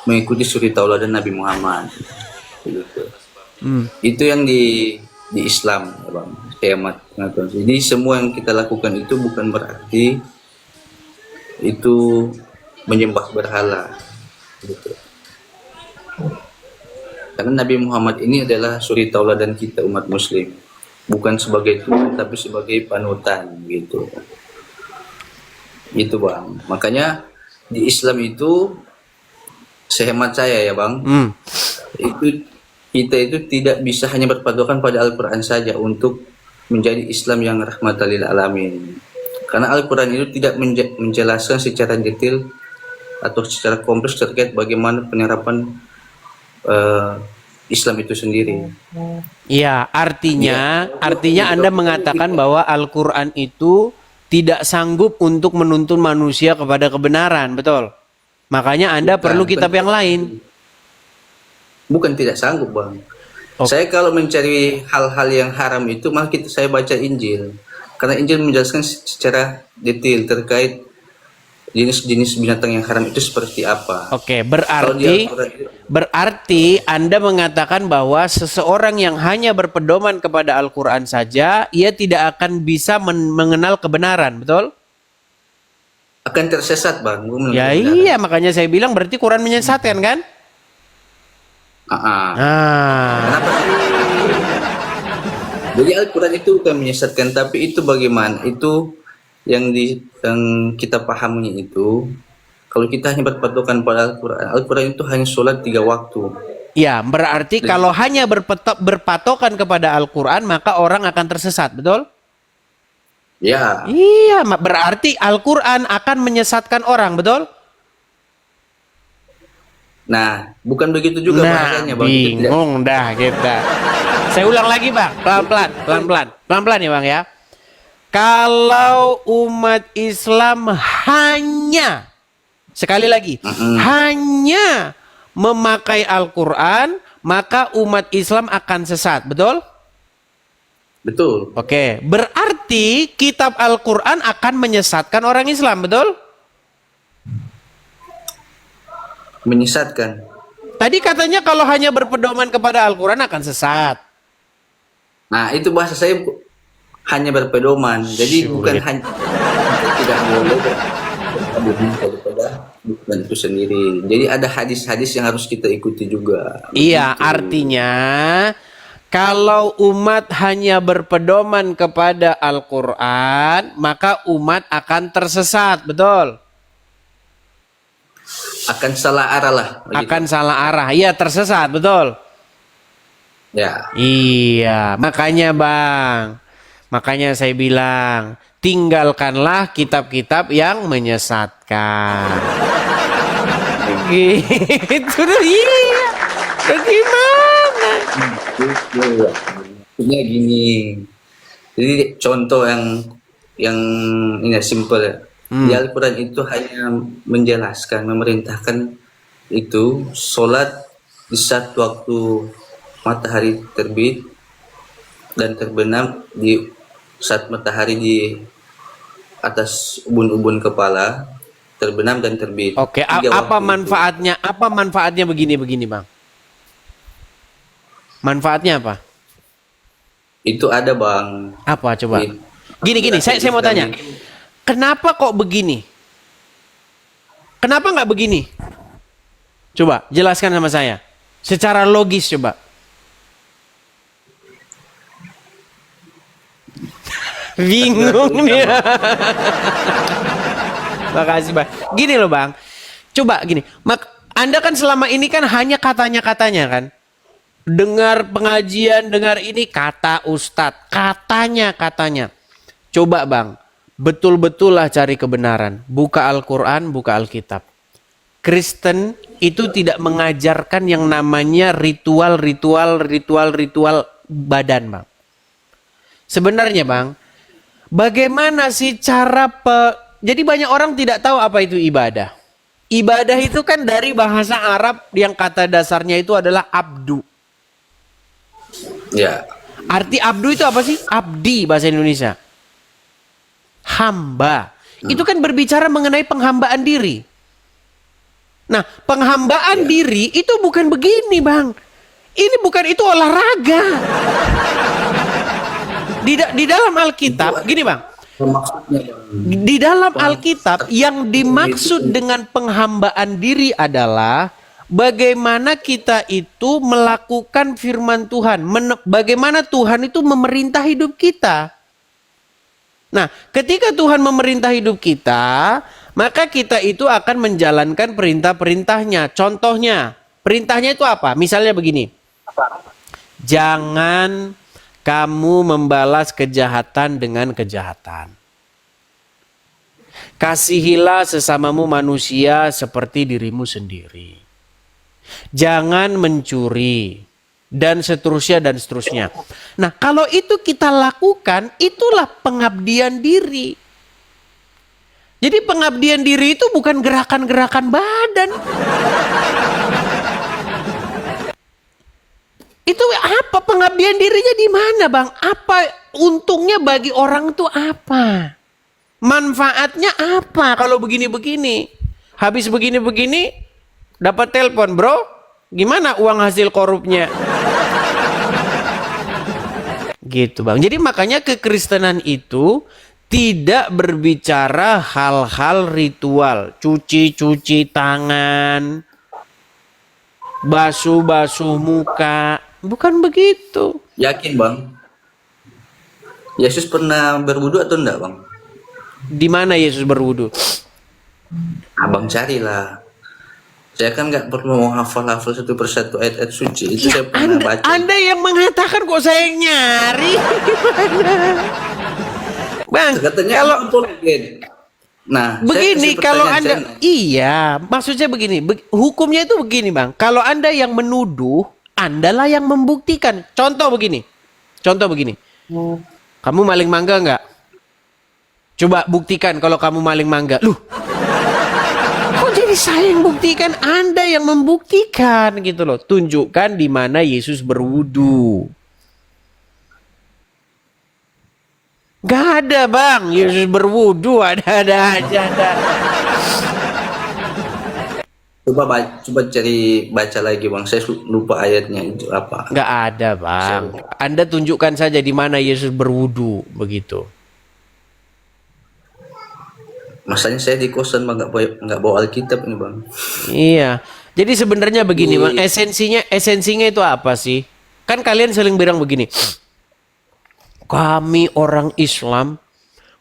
mengikuti suri tauladan Nabi Muhammad? Begitu. Itu yang di Islam ya Bang. Hemat. Jadi semua yang kita lakukan itu bukan berarti itu menyembah berhala. Gitu. Karena Nabi Muhammad ini adalah suri tauladan kita umat muslim, bukan sebagai Tuhan tapi sebagai panutan gitu. Gitu Bang. Makanya di Islam itu sehemat saya ya Bang, itu kita itu tidak bisa hanya berpatokan pada Al-Quran saja untuk menjadi Islam yang rahmatan lil alamin. Karena Al-Quran itu tidak menjelaskan secara detail atau secara kompleks terkait bagaimana penerapan Islam itu sendiri. Ya, artinya Anda mengatakan bahwa Al-Quran itu tidak sanggup untuk menuntun manusia kepada kebenaran, betul? Makanya Anda perlu kitab yang lain. Bukan tidak sanggup Bang. Saya kalau mencari hal-hal yang haram itu malah saya baca Injil. Karena Injil menjelaskan secara detail terkait jenis-jenis binatang yang haram itu seperti apa. Oke, berarti Anda mengatakan bahwa seseorang yang hanya berpedoman kepada Al-Quran saja, ia tidak akan bisa mengenal kebenaran, betul? Akan tersesat Bang. Ya iya, makanya saya bilang berarti Quran menyesatkan kan? Kenapa? Jadi Al-Quran itu bukan menyesatkan, tapi itu bagaimana? Itu yang kita pahami itu, kalau kita hanya berpatokan pada Al-Quran, Al-Quran itu hanya sholat 3 waktu. Ya, berarti kalau hanya berpatokan kepada Al-Quran, maka orang akan tersesat, betul? Ya. Iya, berarti Al-Quran akan menyesatkan orang, betul? Nah, bukan begitu juga bahasanya Bang. Bingung dah kita. Saya ulang lagi Bang, pelan-pelan ya Bang ya. Kalau umat Islam hanya, sekali lagi, hanya memakai Al-Quran, maka umat Islam akan sesat. Betul? Betul. Oke, berarti kitab Al-Quran akan menyesatkan orang Islam. Betul? Menyesatkan. Tadi katanya kalau hanya berpedoman kepada Al-Quran akan sesat. Nah, itu bahasa saya hanya berpedoman. Jadi bukan hanya tidak boleh berpedoman daripada bukan itu sendiri. Jadi ada hadis-hadis yang harus kita ikuti juga. Iya, Begitu. artinya kalau umat hanya berpedoman kepada Al-Quran, maka umat akan tersesat. Betul? Akan salah arah lah. Begitu. Akan salah arah. Iya, tersesat. Betul? Ya. Iya, makanya Bang. Makanya saya bilang, tinggalkanlah kitab-kitab yang menyesatkan. Gitu. Iya. Bagaimana? Maksudnya gini. Jadi contoh yang ini simple ya. Di Al-Quran itu hanya menjelaskan, memerintahkan itu sholat di saat waktu matahari terbit dan terbenam, di saat matahari di atas ubun-ubun kepala, terbenam dan terbit. Oke, Tiga apa waktu manfaatnya? Apa manfaatnya begini Bang? Manfaatnya apa? itu ada Bang. Apa coba? Di- Gini, saya mau tanya. Kenapa kok begini? Kenapa nggak begini? Coba jelaskan sama saya. Secara logis coba. Bingung nih. Makasih Bang. Gini loh Bang. Coba gini. Anda kan selama ini kan hanya katanya-katanya kan. Dengar pengajian, dengar ini kata Ustadz. Katanya. Coba Bang. Betul-betul lah cari kebenaran. Buka Al-Quran, buka Alkitab. Kristen itu tidak mengajarkan yang namanya ritual badan Bang. Sebenarnya Bang, bagaimana sih cara jadi banyak orang tidak tahu apa itu ibadah. Ibadah itu kan dari bahasa Arab yang kata dasarnya itu adalah abdu. Ya. Arti abdu itu apa sih? Abdi bahasa Indonesia. Hamba. Itu kan berbicara mengenai penghambaan diri. Nah, penghambaan diri itu bukan begini, Bang. Ini bukan, itu olahraga. Di dalam Alkitab, gini Bang. Maksudnya Di dalam Alkitab yang dimaksud dengan penghambaan diri adalah bagaimana kita itu melakukan firman Tuhan. Bagaimana Tuhan itu memerintah hidup kita. Nah, ketika Tuhan memerintah hidup kita, maka kita itu akan menjalankan perintah-perintahnya. Contohnya, perintahnya itu apa? Misalnya begini. Jangan kamu membalas kejahatan dengan kejahatan. Kasihilah sesamamu manusia seperti dirimu sendiri. Jangan mencuri. Dan seterusnya dan seterusnya. Nah, kalau itu kita lakukan, itulah pengabdian diri. Jadi pengabdian diri itu bukan gerakan-gerakan badan. Itu apa pengabdian dirinya di mana, Bang? Apa untungnya bagi orang itu apa? Manfaatnya apa kalau begini-begini? Habis begini-begini dapat telepon, "Bro, gimana uang hasil korupnya?" Gitu, Bang. Jadi makanya kekristenan itu tidak berbicara hal-hal ritual, cuci-cuci tangan, basuh-basuh muka, bukan begitu. yakin Bang? Yesus pernah berwudu atau enggak Bang? Di mana Yesus berwudu? Abang carilah. Saya kan nggak perlu mau hafal-hafal satu persatu ayat-ayat suci. Itu saya pernah baca. Anda yang mengatakan kok saya yang nyari. Bang, Katanya kalau apologen. Nah, begini, saya kasih kalau pertanyaan, Anda, iya, maksudnya begini, hukumnya itu begini Bang. Kalau Anda yang menuduh, Andalah yang membuktikan. Contoh begini, kamu maling mangga nggak? Coba buktikan kalau kamu maling mangga. Loh, kok jadi saya yang buktikan? Anda yang membuktikan gitu loh. Tunjukkan di mana Yesus berwudu. Gak ada bang, Yesus berwudu ada aja ada. Coba cari baca lagi bang. Saya lupa ayatnya itu apa. Gak ada bang. Anda tunjukkan saja di mana Yesus berwudu begitu. Masanya saya di kosan bang, nggak bawa Alkitab ini bang. Iya. Jadi sebenarnya begini bang, esensinya itu apa sih? Kan kalian sering bilang begini. Kami orang Islam,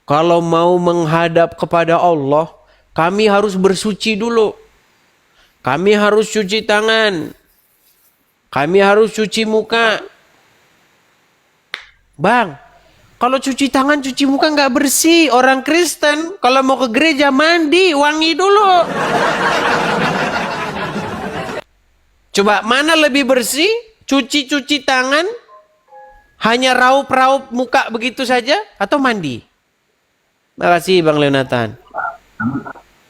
kalau mau menghadap kepada Allah, kami harus bersuci dulu. Kami harus cuci tangan. Kami harus cuci muka. Bang, kalau cuci tangan, cuci muka nggak bersih. Orang Kristen, kalau mau ke gereja mandi, wangi dulu. Coba mana lebih bersih? Cuci tangan? Hanya raup-raup muka begitu saja atau mandi? Makasih Bang Leonatan.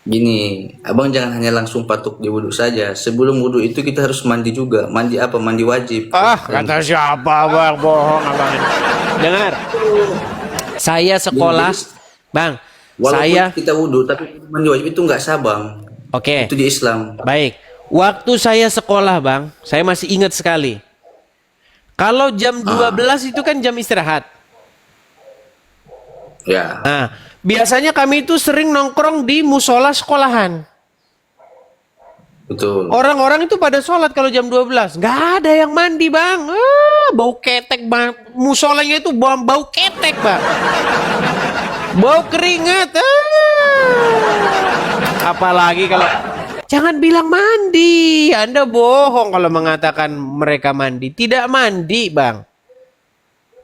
Gini, abang jangan hanya langsung patok di wudhu saja. Sebelum wudhu itu kita harus mandi juga. Mandi apa? Mandi wajib. Kata siapa Bang? Bohong Abang. Dengar. Saya sekolah, Bang. Walaupun kita wudhu, tapi mandi wajib itu nggak sah bang. Oke. Itu di Islam. Baik. Waktu saya sekolah Bang, saya masih ingat sekali. Kalau jam 12 itu kan jam istirahat. Ya. Nah, biasanya kami itu sering nongkrong di musola sekolahan. Betul. Orang-orang itu pada sholat kalau jam 12. Nggak ada yang mandi bang. Bau ketek bang. Musolanya itu bau ketek bang. Bau keringat. Apalagi kalau... Jangan bilang mandi. Anda bohong kalau mengatakan mereka mandi. Tidak mandi bang.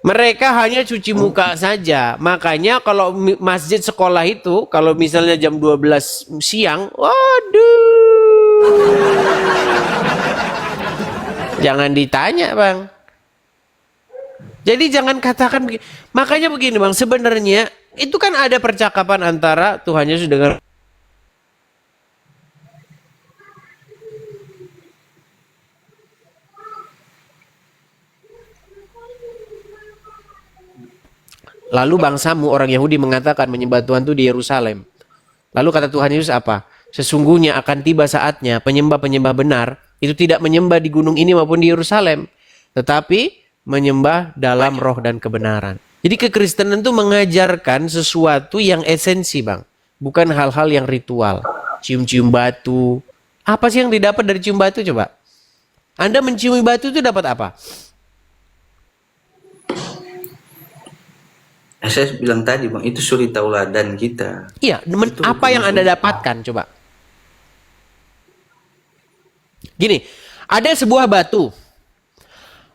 Mereka hanya cuci muka saja. Makanya kalau masjid sekolah itu, kalau misalnya jam 12 siang, waduh. Jangan ditanya bang. Jadi jangan katakan begini. Makanya begini bang, sebenarnya itu kan ada percakapan antara Tuhan Yesus dengan lalu bangsamu orang Yahudi mengatakan menyembah Tuhan itu di Yerusalem. Lalu kata Tuhan Yesus apa? Sesungguhnya akan tiba saatnya penyembah-penyembah benar itu tidak menyembah di gunung ini maupun di Yerusalem, tetapi menyembah dalam roh dan kebenaran. Jadi kekristenan itu mengajarkan sesuatu yang esensi bang, bukan hal-hal yang ritual. Cium-cium batu. Apa sih yang didapat dari cium batu coba? Anda menciumi batu itu dapat apa? Saya bilang tadi bang, itu suri tauladan kita. Iya, apa yang Anda dapatkan coba? Gini, ada sebuah batu.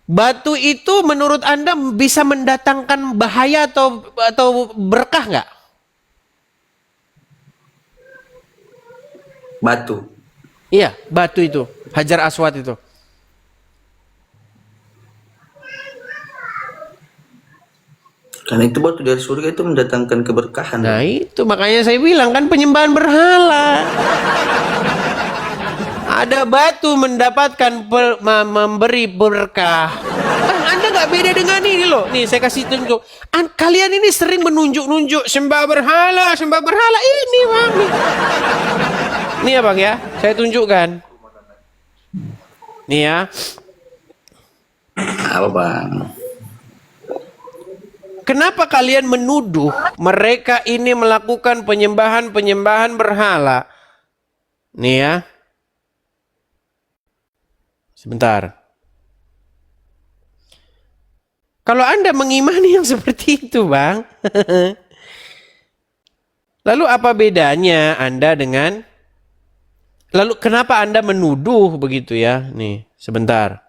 Batu itu menurut Anda bisa mendatangkan bahaya atau berkah nggak? Batu. Iya, batu itu, Hajar Aswad itu. Karena itu batu dari surga itu mendatangkan keberkahan. Nah itu makanya saya bilang kan penyembahan berhala. Ada batu mendapatkan memberi berkah. Anda nggak beda dengan ini loh. Nih saya kasih tunjuk. Kalian ini sering menunjuk-nunjuk sembah berhala ini bang. Nih ya bang ya, saya tunjukkan. Nih ya. Apa bang? Kenapa kalian menuduh mereka ini melakukan penyembahan berhala? Nih ya. Sebentar. Kalau Anda mengimani yang seperti itu, Bang. Lalu apa bedanya Anda dengan... Lalu kenapa Anda menuduh begitu ya? Nih, sebentar.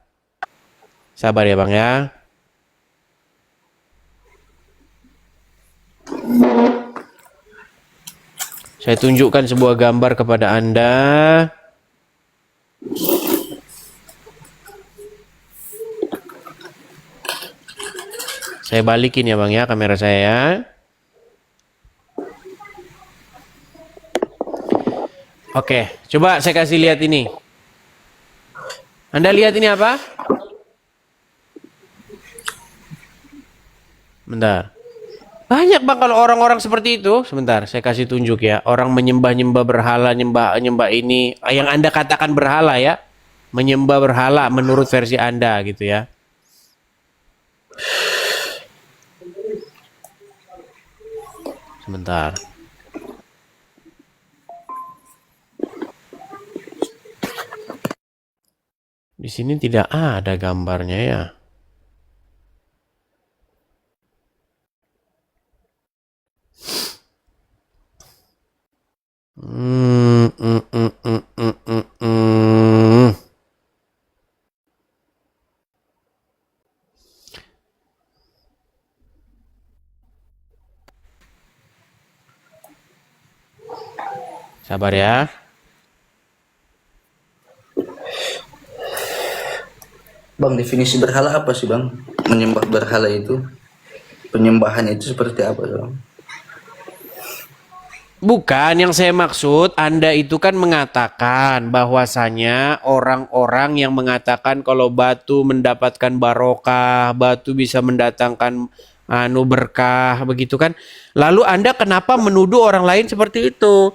Sabar ya, Bang ya. Saya tunjukkan sebuah gambar kepada Anda. Saya balikin ya bang ya kamera saya. Oke, coba saya kasih lihat ini. Anda lihat ini apa? Bentar. Banyak bang kalau orang-orang seperti itu. Sebentar, saya kasih tunjuk ya. Orang menyembah-nyembah berhala, nyembah ini. Yang Anda katakan berhala ya. Menyembah berhala menurut versi Anda gitu ya. Sebentar. Di sini tidak ada gambarnya ya. Hmm, mm, mm, mm, mm, mm, mm. Sabar ya. Bang, definisi berhala apa sih bang? Menyembah berhala itu, penyembahan itu seperti apa bang? Bukan, yang saya maksud Anda itu kan mengatakan bahwasanya orang-orang yang mengatakan kalau batu mendapatkan barokah, batu bisa mendatangkan berkah, begitu kan. Lalu Anda kenapa menuduh orang lain seperti itu?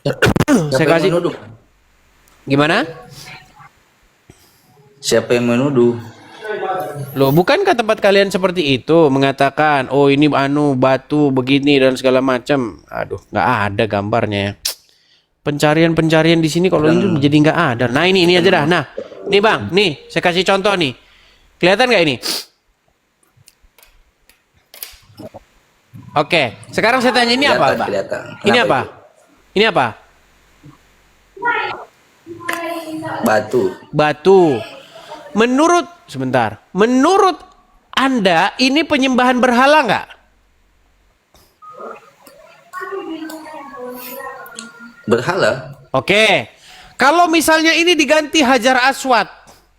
Siapa Saya yang kasih menuduh? gimana? Siapa yang menuduh? Loh, bukankah tempat kalian seperti itu mengatakan, oh ini batu begini dan segala macam. Aduh, nggak ada gambarnya ya. Pencarian-pencarian di sini kalau itu jadi nggak ada. Nah ini aja dah. Nah, nih bang, nih saya kasih contoh nih. Kelihatan nggak ini? Oke, sekarang saya tanya ini apa, Bang? Kelihatan. Ini Kenapa apa? itu? Ini apa? Batu. Batu. Menurut Anda ini penyembahan berhala nggak? Berhala? Oke. Kalau misalnya ini diganti Hajar Aswad.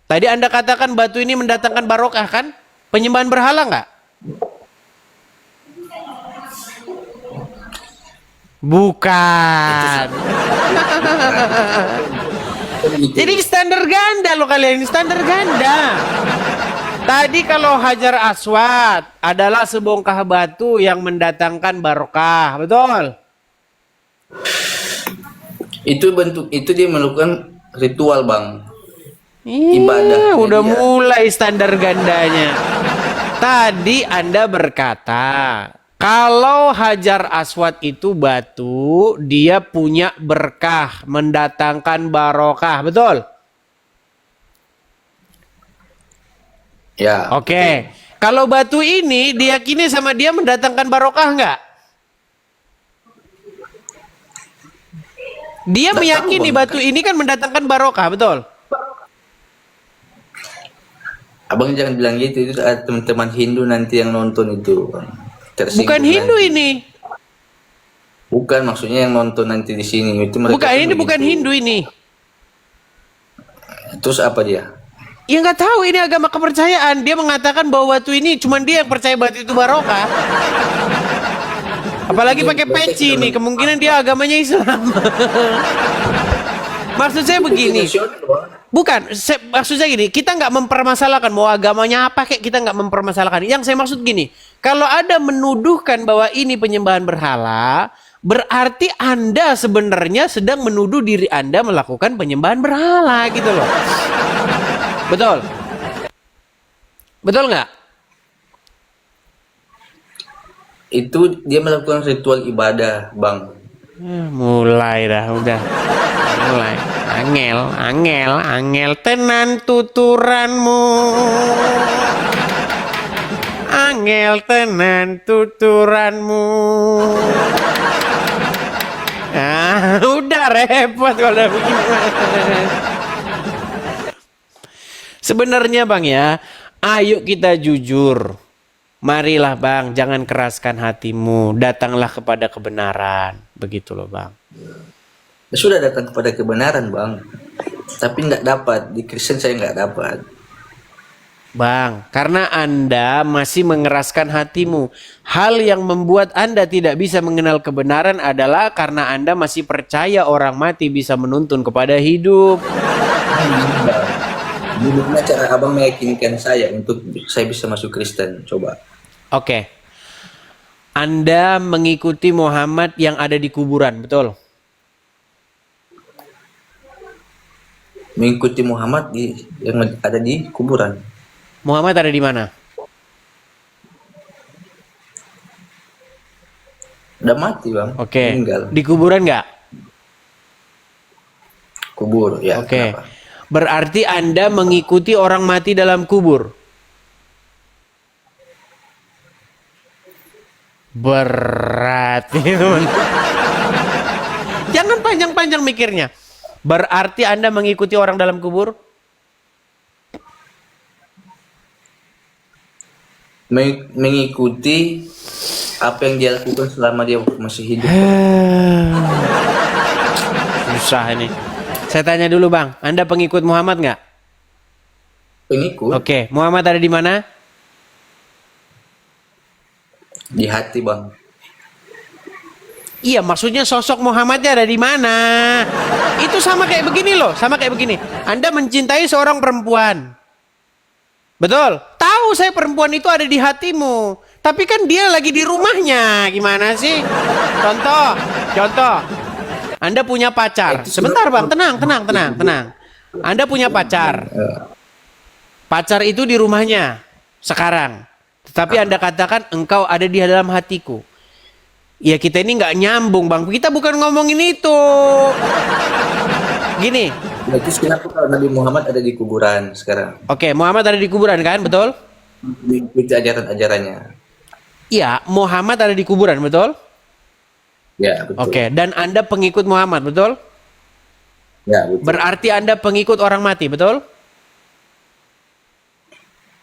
Tadi Anda katakan batu ini mendatangkan barokah kan? Penyembahan berhala nggak? Bukan. Jadi standar ganda loh kalian, standar ganda. Tadi kalau Hajar Aswad adalah sebongkah batu yang mendatangkan barokah, betul? Itu bentuk itu dia melakukan ritual bang. Iya, Ibadahnya udah dia. mulai standar gandanya. Tadi Anda berkata, kalau Hajar Aswad itu batu, dia punya berkah, mendatangkan barokah, betul? Ya. Oke. Kalau batu ini diyakini sama dia mendatangkan barokah enggak? Dia Nggak meyakini tahu, Bang. batu ini kan mendatangkan barokah, betul? Abang jangan bilang gitu, itu ada teman-teman Hindu nanti yang nonton itu bang. Tersinggung Bukan Hindu nanti. ini. Bukan, maksudnya yang nonton nanti di sini itu mereka Bukan, tuh ini bukan begitu. Hindu ini. Terus apa dia? Ya nggak tahu, ini agama kepercayaan. Dia mengatakan bahwa batu ini cuman dia yang percaya batu itu barokah. Apalagi pakai peci nih, kemungkinan dia agamanya Islam. Maksud saya begini, bukan, maksud saya gini, kita nggak mempermasalahkan mau agamanya apa kayak, kita nggak mempermasalahkan. Yang saya maksud gini, kalau ada menuduhkan bahwa ini penyembahan berhala, berarti Anda sebenarnya sedang menuduh diri Anda melakukan penyembahan berhala gitu loh. Betul? Betul nggak? Itu dia melakukan ritual ibadah bang. Mulai dah, udah. Mulai. Angel tenan tuturanmu. Angel tenan tuturanmu. Udah repot kalau udah begini. Sebenarnya bang ya, ayo kita jujur. Marilah bang, jangan keraskan hatimu. Datanglah kepada kebenaran. Begitu loh bang. Sudah datang kepada kebenaran bang, tapi nggak dapat di Kristen, saya nggak dapat. Bang, karena Anda masih mengeraskan hatimu. Hal yang membuat Anda tidak bisa mengenal kebenaran adalah karena Anda masih percaya orang mati bisa menuntun kepada hidup. Gimana cara abang meyakinkan saya untuk saya bisa masuk Kristen? Coba. Oke. Anda mengikuti Muhammad yang ada di kuburan, betul? Mengikuti Muhammad yang ada di kuburan. Muhammad ada di mana? Udah mati bang. Oke. Meninggal. Di kuburan nggak? Kubur ya. Oke. Kenapa? Berarti Anda mengikuti orang mati dalam kubur. Berat itu. Jangan panjang-panjang mikirnya. Berarti Anda mengikuti orang dalam kubur? Mengikuti apa yang dia lakukan selama dia masih hidup. Susah ini. Saya tanya dulu bang, Anda pengikut Muhammad nggak? Pengikut Oke, Muhammad ada di mana? di hati bang. Iya, maksudnya sosok Muhammadnya ada di mana? Itu sama kayak begini loh, sama kayak begini. Anda mencintai seorang perempuan. Betul? Tahu saya perempuan itu ada di hatimu. Tapi kan dia lagi di rumahnya. Gimana sih? Contoh. Anda punya pacar. Sebentar bang, tenang. Anda punya pacar. Pacar itu di rumahnya sekarang. Tetapi Anda katakan engkau ada di dalam hatiku. Ya kita ini nggak nyambung bang. Kita bukan ngomongin itu. Gini. Berarti kenapa kalau Nabi Muhammad ada di kuburan sekarang? Oke, Muhammad ada di kuburan kan, betul? Mengikuti ajaran-ajarannya. Iya, Muhammad ada di kuburan, betul? Ya betul. Oke, dan Anda pengikut Muhammad, betul? Ya betul. Berarti Anda pengikut orang mati, betul?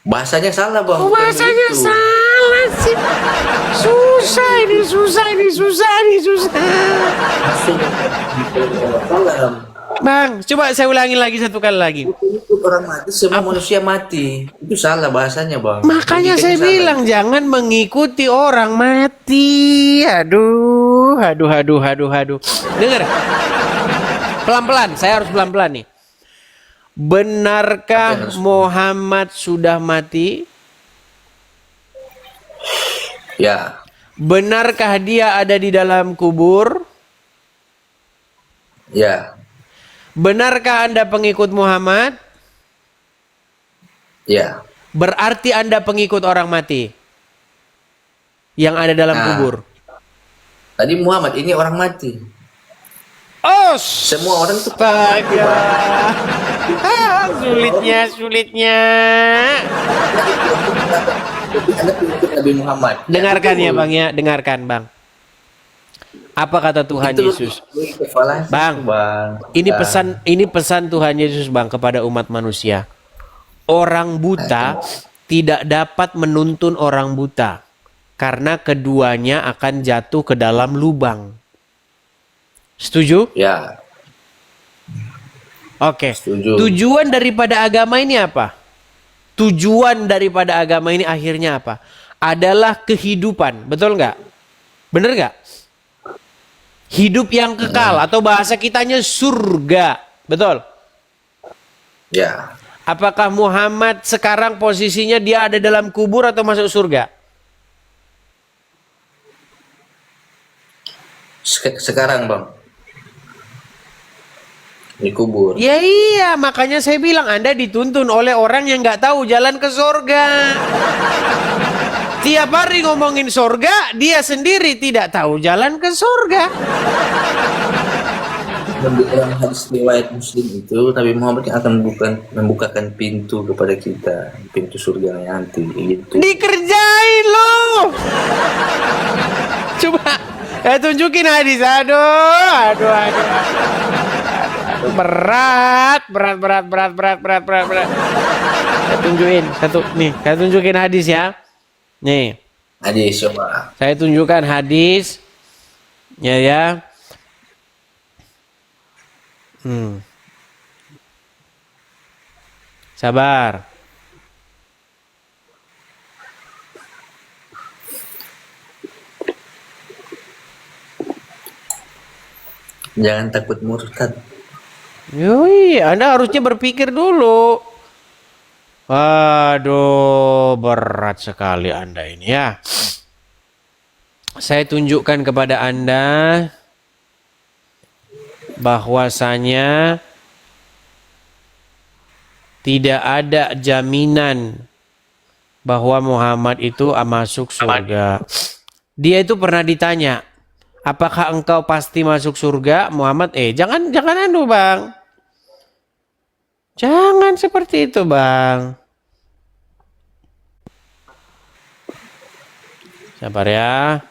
Bahasanya salah bang. Oh, bukan bahasanya begitu. salah sih. Susah ini. Salah. Bang, coba saya ulangi lagi satu kali lagi. Itu orang mati, semua manusia mati. Itu salah bahasanya bang. Makanya Pendidikannya saya salah. bilang jangan mengikuti orang mati. Aduh. Dengar. Pelan-pelan, saya harus pelan-pelan nih. Benarkah Muhammad sudah mati? Ya. Benarkah dia ada di dalam kubur? Ya. Benarkah Anda pengikut Muhammad? Ya. Berarti Anda pengikut orang mati yang ada dalam kubur. Tadi Muhammad ini orang mati. Oh, Semua orang tuh astaga. Sulitnya. Anda pengikut Nabi Muhammad. Dengarkan ya Bang ya, dengarkan Bang. Apa kata Tuhan Yesus? Bang, ini pesan Tuhan Yesus Bang kepada umat manusia. Orang buta tidak dapat menuntun orang buta karena keduanya akan jatuh ke dalam lubang. Setuju? Ya. Oke. Setuju. Tujuan daripada agama ini apa? Tujuan daripada agama ini akhirnya apa? Adalah kehidupan. Betul nggak? Bener nggak? Hidup yang kekal atau bahasa kitanya surga. Betul? Ya. Apakah Muhammad sekarang posisinya dia ada dalam kubur atau masuk surga? Sekarang bang. Di kubur. Ya iya, makanya saya bilang Anda dituntun oleh orang yang nggak tahu jalan ke surga. Tiap hari ngomongin surga, dia sendiri tidak tahu jalan ke surga. Dalam hadis riwayat Muslim itu Nabi Muhammad yang akan membukakan pintu kepada kita, pintu surga nanti gitu. Dikerjain loh. Coba saya tunjukin hadis. Aduh. Berat. Saya tunjukin saya tunjukin hadis ya. Nih. Hadis coba. Saya tunjukkan hadis. Ya. Sabar. Jangan takut murtad. Yoi, Anda harusnya berpikir dulu. Aduh, berat sekali Anda ini ya. Saya tunjukkan kepada Anda bahwasanya tidak ada jaminan bahwa Muhammad itu masuk surga. Dia itu pernah ditanya, apakah engkau pasti masuk surga, Muhammad? Jangan anu bang. Jangan seperti itu bang. Sabar ya.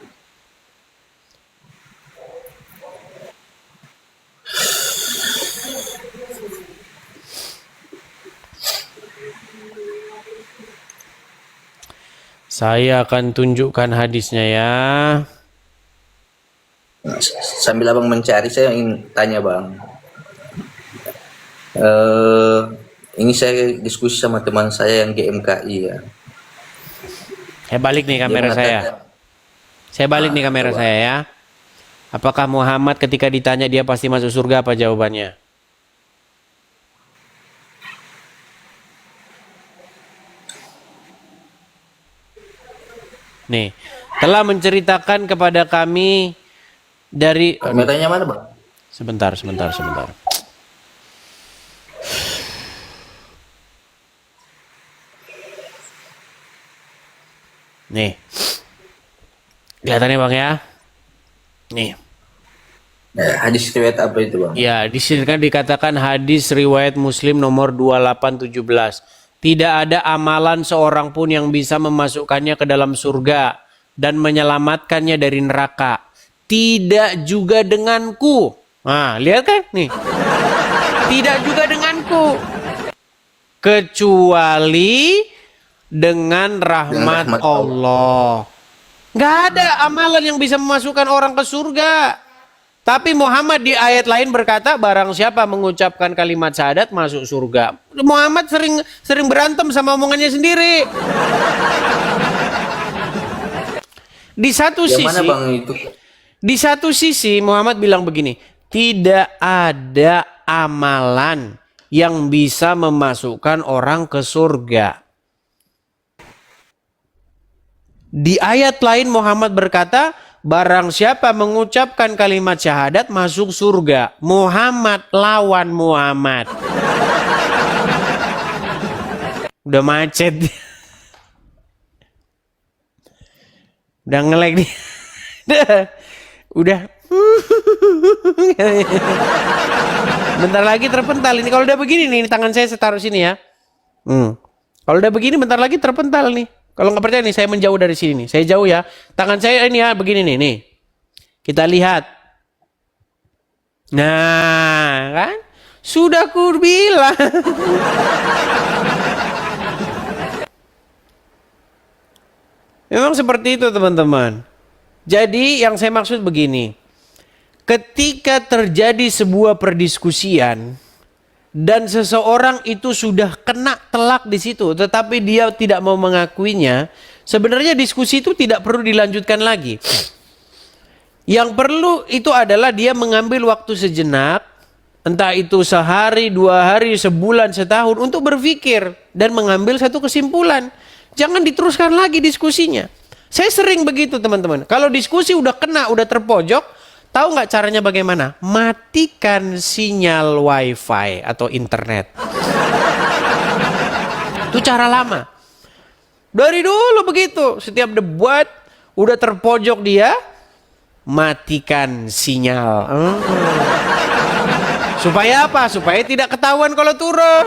Saya akan tunjukkan hadisnya ya. Nah, sambil abang mencari, saya ingin tanya bang. Ini saya diskusi sama teman saya yang GMKI ya. Saya balik nih kamera saya. Saya balik nih kamera coba. saya ya. Apakah Muhammad ketika ditanya dia pasti masuk surga, apa jawabannya? Nih, telah menceritakan kepada kami dari Kameranya mana bang? sebentar. Nih. Kelihatannya Bang ya. Nih. Hadis riwayat apa itu bang? Ya, di sini kan dikatakan hadis riwayat Muslim nomor 2817. Tidak ada amalan seorang pun yang bisa memasukkannya ke dalam surga dan menyelamatkannya dari neraka. Tidak juga denganku. Nah, lihat kan nih. Tidak juga denganku. Kecuali dengan rahmat Allah. Nggak ada amalan yang bisa memasukkan orang ke surga. Tapi Muhammad di ayat lain berkata, barang siapa mengucapkan kalimat syahadat masuk surga. Muhammad sering berantem sama omongannya sendiri. Di satu Yang sisi, mana bang itu? di satu sisi Muhammad bilang begini, tidak ada amalan yang bisa memasukkan orang ke surga. Di ayat lain Muhammad berkata, barang siapa mengucapkan kalimat syahadat masuk surga. Muhammad lawan Muhammad. Udah macet. Udah nge-lag nih. Udah. Bentar lagi terpental ini. Kalau udah begini nih, tangan saya taruh sini ya. Kalau udah begini bentar lagi terpental nih. Kalau nggak percaya nih, saya menjauh dari sini nih. Saya jauh ya. Tangan saya ini ya, begini nih. Kita lihat. Nah, kan? Sudah ku bilang. Memang seperti itu, teman-teman. Jadi, yang saya maksud begini. Ketika terjadi sebuah perdiskusian dan seseorang itu sudah kena telak di situ, tetapi dia tidak mau mengakuinya, sebenarnya diskusi itu tidak perlu dilanjutkan lagi. Yang perlu itu adalah dia mengambil waktu sejenak, entah itu sehari, 2 hari, sebulan, setahun, untuk berpikir dan mengambil satu kesimpulan. Jangan diteruskan lagi diskusinya. Saya sering begitu teman-teman. Kalau diskusi udah kena, udah terpojok, tahu nggak caranya bagaimana? Matikan sinyal wifi atau internet. Itu cara lama. Dari dulu begitu. Setiap debat udah terpojok dia, matikan sinyal. Supaya apa? Supaya tidak ketahuan kalau turun.